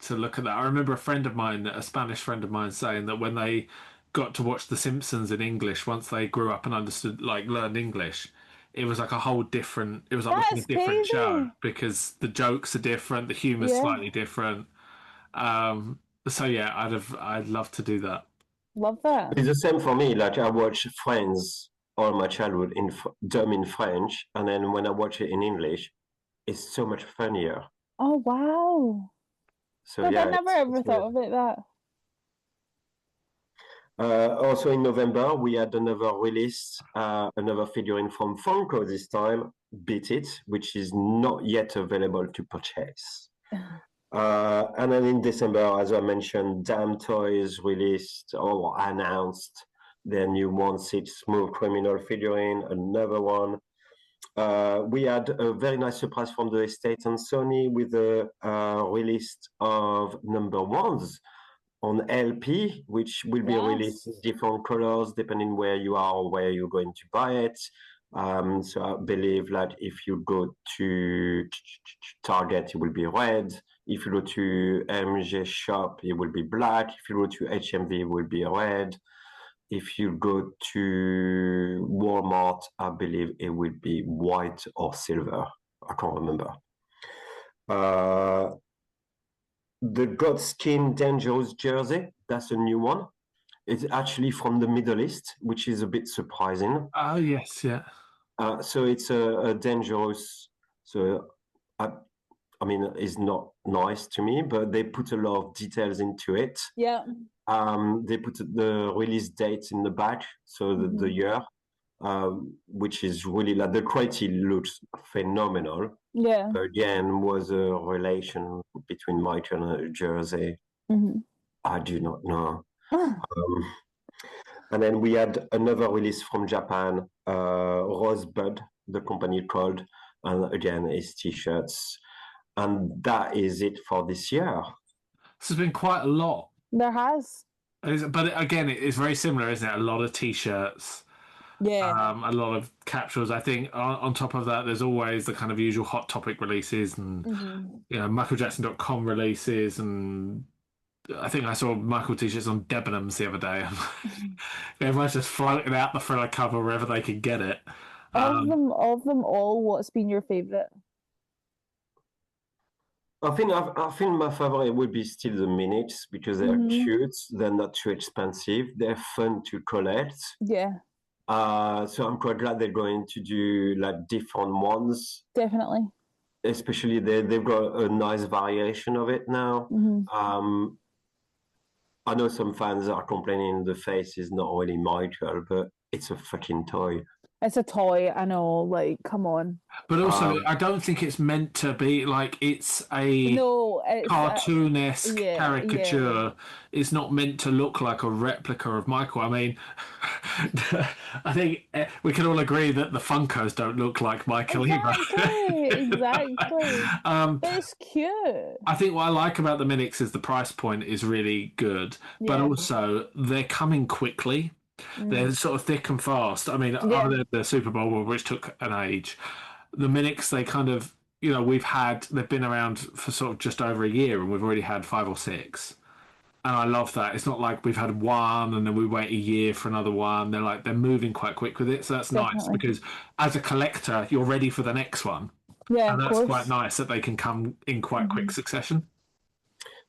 look at that. I remember a friend of mine, a Spanish friend of mine, saying that when they got to watch The Simpsons in English, once they grew up and understood, like, learned English, it was like a whole different. It was like looking at a different crazy. show, because the jokes are different, the humor's slightly different. So yeah, I'd love to do that. Love that. It's the same for me. Like, I watched Friends all my childhood dub in French, and then when I watch it in English, it's so much funnier. Oh wow. So I yeah, never ever thought about that. Also in November, we had another release, another figurine from Funko this time, Beat It, which is not yet available to purchase. And then in December, as I mentioned, Damn Toys released or announced their new 1/6 Smooth Criminal figurine, another one. We had a very nice surprise from the estate and Sony with the release of number ones on LP, which will be released in different colors depending where you are or where you're going to buy it. So I believe that if you go to Target, it will be red. If you go to MG Shop, it will be black. If you go to HMV, it will be red. If you go to Walmart, I believe it will be white or silver. I can't remember. The Godskin Dangerous jersey, that's a new one. It's actually from the Middle East, which is a bit surprising. Oh yes, yeah. So it's a dangerous. So I mean, it's not nice to me, but they put a lot of details into it. Yeah. They put the release dates in the back, so the year, which is really, like, the quality looks phenomenal. Yeah. Again, was a relation between Michael and a jersey. I do not know. And then we had another release from Japan, Rosebud, the company called, and again, it's t-shirts. And that is it for this year. So there's been quite a lot. There has. But again, it's very similar, isn't it? A lot of t-shirts. Yeah. A lot of capsules. I think on top of that, there's always the kind of usual Hot Topic releases and MichaelJackson.com releases, and I think I saw Michael t-shirts on Debenhams the other day. Everyone's just floating out the Thriller cover wherever they can get it. Of them all, what's been your favourite? I think my favorite would be still the Minutes, because they're cute, they're not too expensive, they're fun to collect. Yeah. So I'm quite glad they're going to do, like, different ones. Definitely. Especially they've got a nice variation of it now. I know some fans are complaining the face is not really Michael, but it's a fucking toy. It's a toy, I know, like, come on. But also, I don't think it's meant to be, like, it's a cartoon-esque caricature. Yeah. It's not meant to look like a replica of Michael. I mean, I think we can all agree that the Funkos don't look like Michael either. Exactly. But it's cute. I think what I like about the Minix is the price point is really good, but also they're coming quickly. They're sort of thick and fast. I mean, other than the Super Bowl, which took an age, the Minix, they kind of, they've been around for sort of just over a year, and we've already had 5 or 6. And I love that. It's not like we've had one and then we wait a year for another one. They're moving quite quick with it. So that's nice Definitely. because as a collector, you're ready for the next one. Yeah, And of that's course. quite nice that they can come in quite quick succession.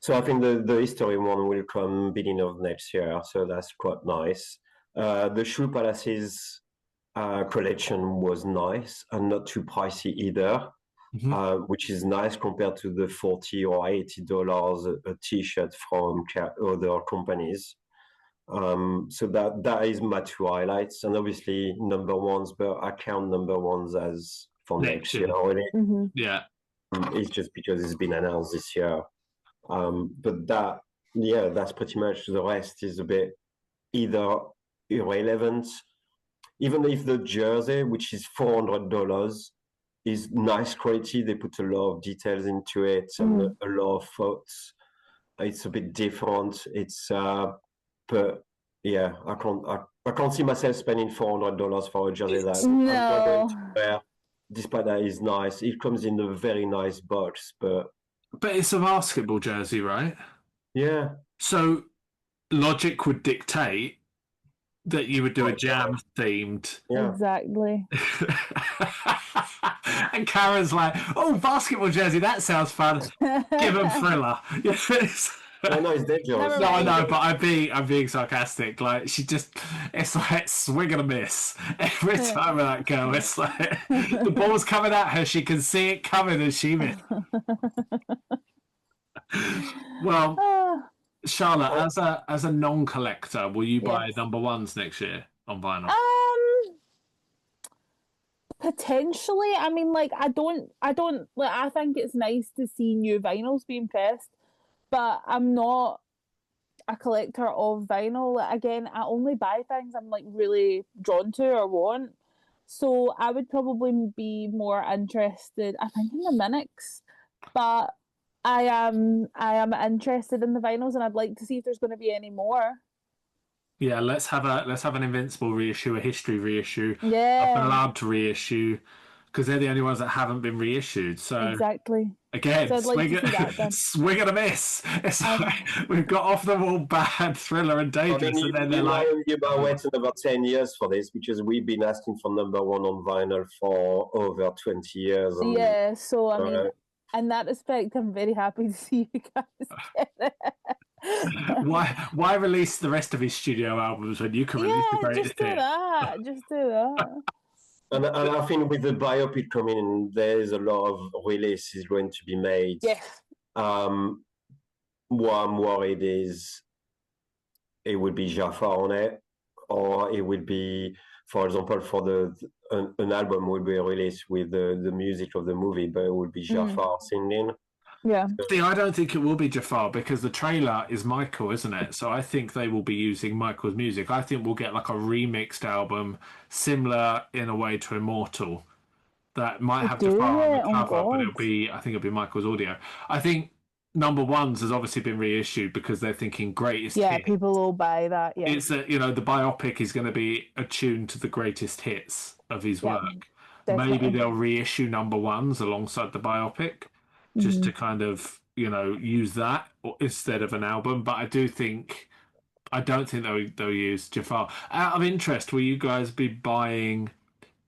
So I think the history one will come beginning of next year. So that's quite nice. The Shoe Palaces collection was nice and not too pricey either. Which is nice compared to the $40 or $80 a t-shirt from other companies. So that is my two highlights, and obviously number ones, but I count number ones as for next year already. Yeah, it's just because it's been announced this year. But that's pretty much. The rest is a bit either irrelevant, even if the jersey, which is $400, is nice quality. They put a lot of details into it and a lot of thoughts. It's a bit different. But yeah, I can't see myself spending $400 for a jersey that I'm not going to wear. Despite that, it's nice. It comes in a very nice box, but it's a basketball jersey, right? Yeah. So logic would dictate that you would do a Jam themed. Yeah. Exactly. And Karen's like, "Oh, basketball jersey, that sounds fun. Give them Thriller." I know it's dangerous. No, I know, but I'm being sarcastic. Like it's like swing and a miss every time with that girl. It's like the ball's coming at her, she can see it coming, and she missed. Well, Charlotte, as a non-collector, will you buy number ones next year on vinyl? Potentially. I mean, like, I don't like. I think it's nice to see new vinyls being pressed, but I'm not a collector of vinyl. Like, again, I only buy things I'm like really drawn to or want. So I would probably be more interested, I think, in the Minix, but I am interested in the vinyls, and I'd like to see if there's going to be any more. Yeah, let's have an Invincible reissue, a History reissue. Yeah, I'm allowed to reissue because they're the only ones that haven't been reissued. So exactly. Again, so I'd like to see that done. swing and a miss. It's like we've got off the wall bad, Thriller and Dangerous, and then they're like, you might wait another 10 years for this because we've been asking for number one on vinyl for over 20 years. Yeah, so I mean, in that respect, I'm very happy to see you guys get it. Why release the rest of his studio albums when you can release the greatest hit? Just do that. And I think with the biopic coming in, there's a lot of releases going to be made. Yes. What I'm worried is it would be Jafar on it, or it would be, for example, for an album would be released with the music of the movie, but it would be Jafar singing. Yeah. See, I don't think it will be Jafar because the trailer is Michael, isn't it? So I think they will be using Michael's music. I think we'll get like a remixed album similar in a way to Immortal that might have Jafar on the cover, but I think it'll be Michael's audio. I think number ones has obviously been reissued because they're thinking greatest hits. Yeah, people will buy that. Yeah. It's that, the biopic is going to be attuned to the greatest hits of his work. Definitely. Maybe they'll reissue number ones alongside the biopic. Just to kind of, use that instead of an album. But I don't think they'll use Jafar. Out of interest, will you guys be buying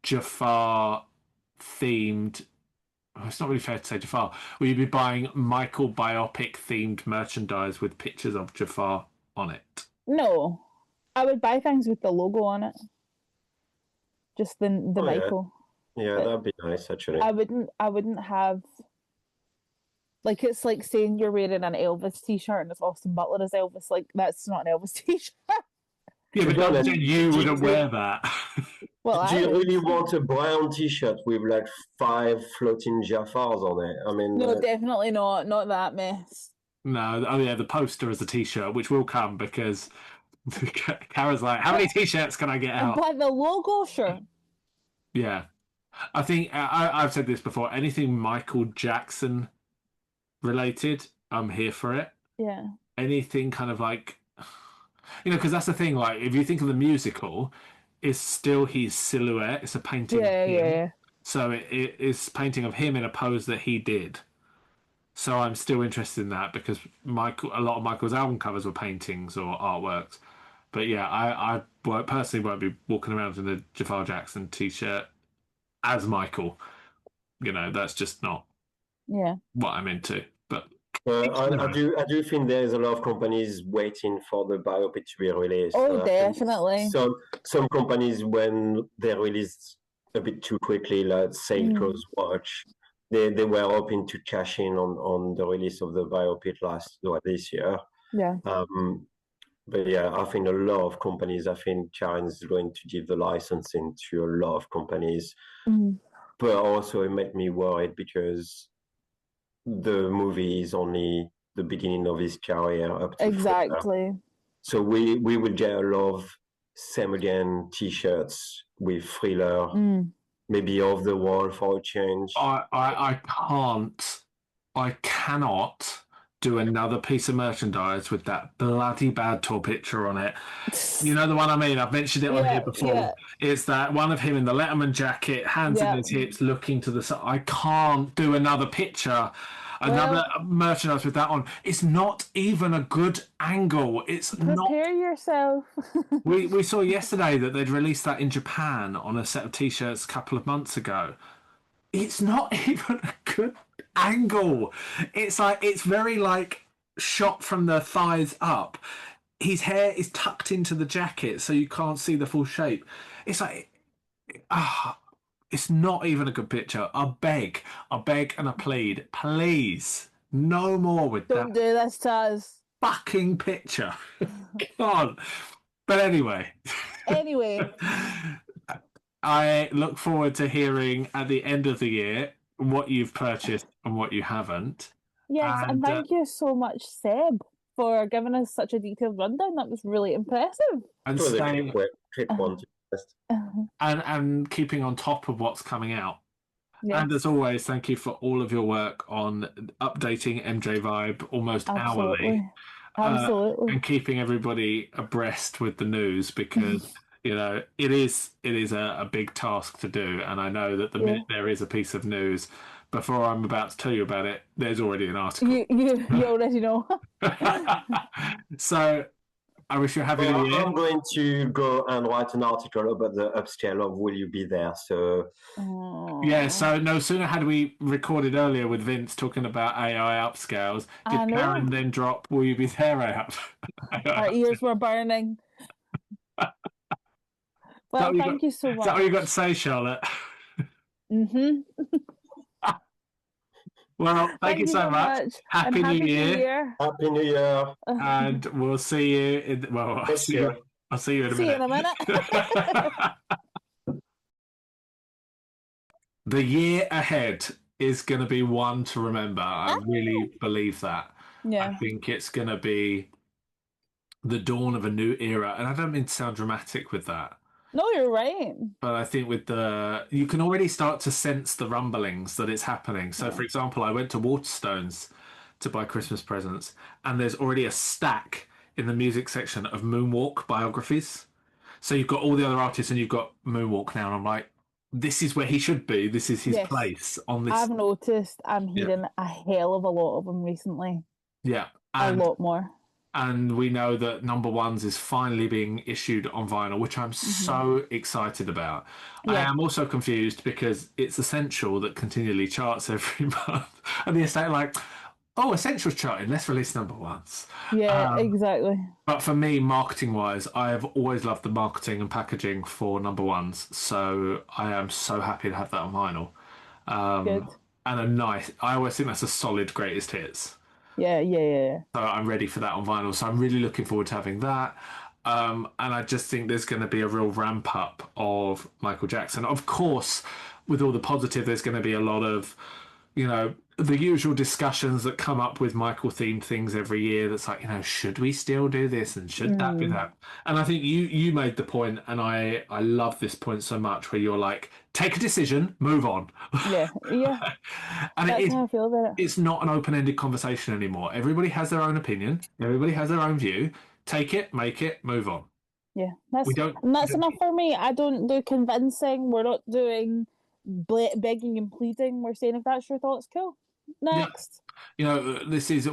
Jafar themed? Oh, it's not really fair to say Jafar. Will you be buying Michael biopic themed merchandise with pictures of Jafar on it? No, I would buy things with the logo on it. Just the Michael. Yeah, that'd be nice actually. I wouldn't have. Like, it's like saying you're wearing an Elvis t-shirt and it's Austin Butler as Elvis. Like, that's not an Elvis t-shirt. Yeah, but you wouldn't wear that. Well, do you really want a brown t-shirt with like 5 floating Jafars on it? I mean, no, definitely not. Not that mess. No, the poster is a t-shirt, which will come because Kara's like, how many t-shirts can I get out? But the logo, sure. Yeah. I think I've said this before. Anything Michael Jackson related, I'm here for it. Yeah. Anything kind of like, because that's the thing. Like, if you think of the musical, it's still his silhouette. It's a painting of him. Yeah. So it is painting of him in a pose that he did. So I'm still interested in that because a lot of Michael's album covers were paintings or artworks. But yeah, personally won't be walking around in a Jafar Jackson t-shirt as Michael. That's just not what I'm into. But I do think there is a lot of companies waiting for the biopic to be released. Oh, definitely. Some companies, when they release a bit too quickly, like say Close Watch, they were hoping to cash in on the release of the biopic this year. Yeah. But yeah, I think a lot of companies, I think Karen is going to give the licensing to a lot of companies. But also it made me worried because the movie is only the beginning of his career up to exactly. Thriller. So we will get a lot of Same Again t-shirts with Thriller, maybe Off the Wall for a change. I cannot do another piece of merchandise with that bloody bad tour picture on it. You know the one I mean? I've mentioned it on here before. Yeah. It's that one of him in the Letterman jacket, hands in his hips, looking to the side. I can't do another picture, another merchandise with that on. It's not even a good angle. It's not. Prepare yourself. We saw yesterday that they'd released that in Japan on a set of t-shirts a couple of months ago. It's not even a good angle. It's very shot from the thighs up. His hair is tucked into the jacket so you can't see the full shape. It's it's not even a good picture. I beg and I plead, please, no more with that. Don't do this to us. Fucking picture. Come on. But anyway. I look forward to hearing at the end of the year what you've purchased and what you haven't. Yes, and thank you so much, Seb, for giving us such a detailed rundown. That was really impressive. And staying quick one to test. And keeping on top of what's coming out. Yes. And as always, thank you for all of your work on updating MJ Vibe almost hourly. Absolutely. And keeping everybody abreast with the news because it is a big task to do, and I know that the minute there is a piece of news, before I'm about to tell you about it, there's already an article. You already know. So I wish you a happy new year. I'm going to go and write an article about the upscale of Will You Be There? So so no sooner had we recorded earlier with Vince talking about AI upscales, did Karen then drop Will You Be There out? Our ears were burning. Well, thank you so much. Is that what you got to say, Charlotte? Well, thank you so much. Happy New Year. Happy New Year. And we'll see you I'll see you in a minute. See you in a minute. The year ahead is going to be one to remember. I really believe that. Yeah. I think it's going to be the dawn of a new era. And I don't mean to sound dramatic with that. No, you're right. But I think you can already start to sense the rumblings that it's happening. So, for example, I went to Waterstones to buy Christmas presents, and there's already a stack in the music section of Moonwalk biographies. So you've got all the other artists, and you've got Moonwalk now, and I'm like, this is where he should be. This is his place on this. I've noticed I'm hearing a hell of a lot of them recently. Yeah. A lot more. And we know that Number Ones is finally being issued on vinyl, which I'm so excited about. Yeah. I am also confused because it's Essential that continually charts every month. And the estate Essential's charting, let's release Number Ones. Yeah, exactly. But for me, marketing-wise, I have always loved the marketing and packaging for Number Ones. So I am so happy to have that on vinyl. Good. And I always think that's a solid greatest hits. Yeah. So I'm ready for that on vinyl. So I'm really looking forward to having that. And I just think there's going to be a real ramp up of Michael Jackson. Of course, with all the positive, there's going to be a lot of, the usual discussions that come up with Michael themed things every year. That's like, should we still do this? And should that be that? And I think you made the point, and I love this point so much, where you're like, take a decision, move on. Yeah. And that's how I feel about it. It's not an open-ended conversation anymore. Everybody has their own opinion. Everybody has their own view. Take it, make it, move on. Yeah, that's enough for me. I don't do convincing. We're not doing begging and pleading. We're saying if that's your thoughts, cool. Next. You know,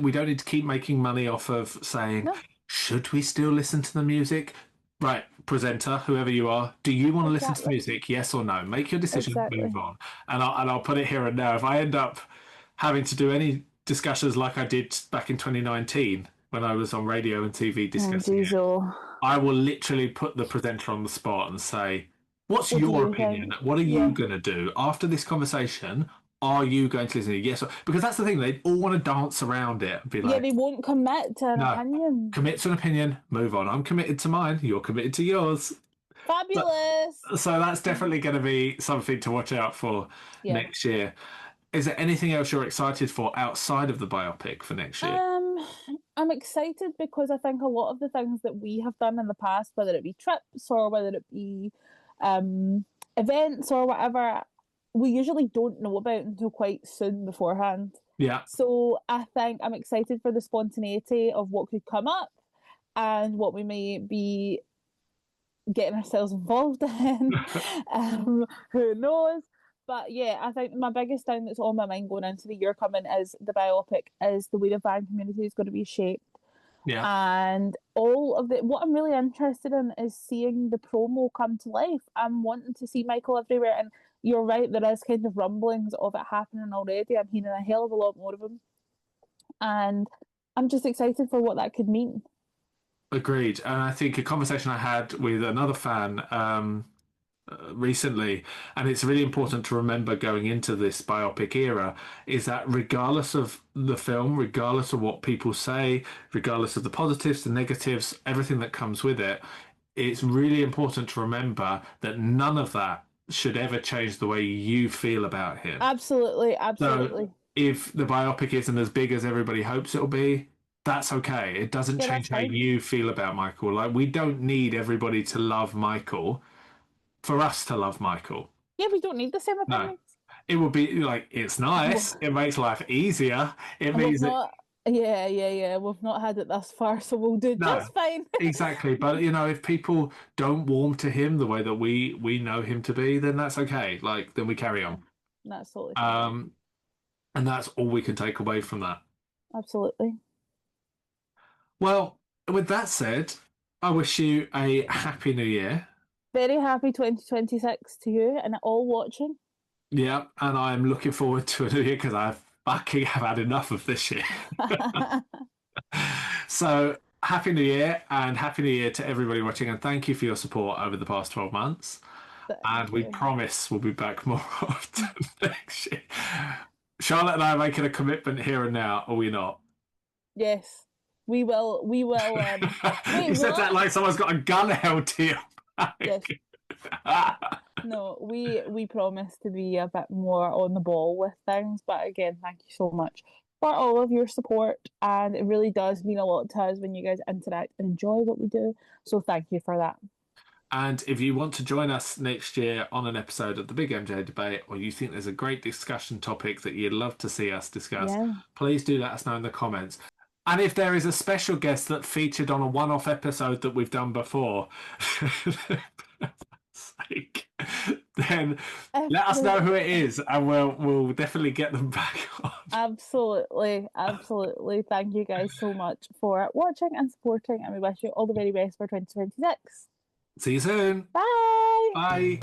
we don't need to keep making money off of saying, No. should we still listen to the music? Right, presenter, whoever you are, do you want to listen to the Exactly. music? Yes or no? Make your decision, Exactly. move on. And I'll put it here and now. If I end up having to do any discussions like I did back in 2019 when I was on radio and TV discussing it, I will literally put the presenter on the spot and say, what's What do your you opinion? think? What are Yeah. you going to do after this conversation? Are you going to listen to yes? Because that's the thing, they all want to dance around it and be like, they won't commit to an No. opinion. commit to an opinion, move on. I'm committed to mine, you're committed to yours. Fabulous. So that's definitely going to be something to watch out for next year. Is there anything else you're excited for outside of the biopic for next year? I'm excited because I think a lot of the things that we have done in the past, whether it be trips or whether it be events or whatever, we usually don't know about until quite soon beforehand. Yeah. So I think I'm excited for the spontaneity of what could come up and what we may be getting ourselves involved in. Who knows? But yeah, I think my biggest thing that's on my mind going into the year coming is the biopic, is the way the fan community is going to be shaped. Yeah. And all of what I'm really interested in is seeing the promo come to life. I'm wanting to see Michael everywhere, and you're right, there is kind of rumblings of it happening already. I'm hearing a hell of a lot more of them. And I'm just excited for what that could mean. Agreed. And I think a conversation I had with another fan recently, and it's really important to remember going into this biopic era, is that regardless of the film, regardless of what people say, regardless of the positives, the negatives, everything that comes with it, it's really important to remember that none of that should ever change the way you feel about him. Absolutely, absolutely. So if the biopic isn't as big as everybody hopes it'll be, that's okay. It doesn't change how you feel about Michael. Like, we don't need everybody to love Michael for us to love Michael. Yeah, we don't need the same opinions. No. It would be like, it's nice. It makes life easier. It means that. Yeah. We've not had it thus far, so we'll do just fine. Exactly. But, you know, if people don't warm to him the way that we know him to be, then that's okay. Like, then we carry on. That's totally fine. And that's all we can take away from that. Absolutely. Well, with that said, I wish you a happy new year. Very happy 2026 to you and all watching. Yeah, and I'm looking forward to a new year because I fucking have had enough of this year. So, happy new year, and happy new year to everybody watching, and thank you for your support over the past 12 months. And we promise we'll be back more often next year. Charlotte and I are making a commitment here and now, are we not? Yes, we will. You said that like someone's got a gun held to you. Yes. No, we promise to be a bit more on the ball with things. But again, thank you so much for all of your support. And it really does mean a lot to us when you guys interact and enjoy what we do. So thank you for that. And if you want to join us next year on an episode of the Big MJ Debate, or you think there's a great discussion topic that you'd love to see us discuss, please do let us know in the comments. And if there is a special guest that featured on a one-off episode that we've done before, then let us know who it is, and we'll definitely get them back on. Absolutely. Thank you guys so much for watching and supporting, and we wish you all the very best for 2026. See you soon. Bye. Bye.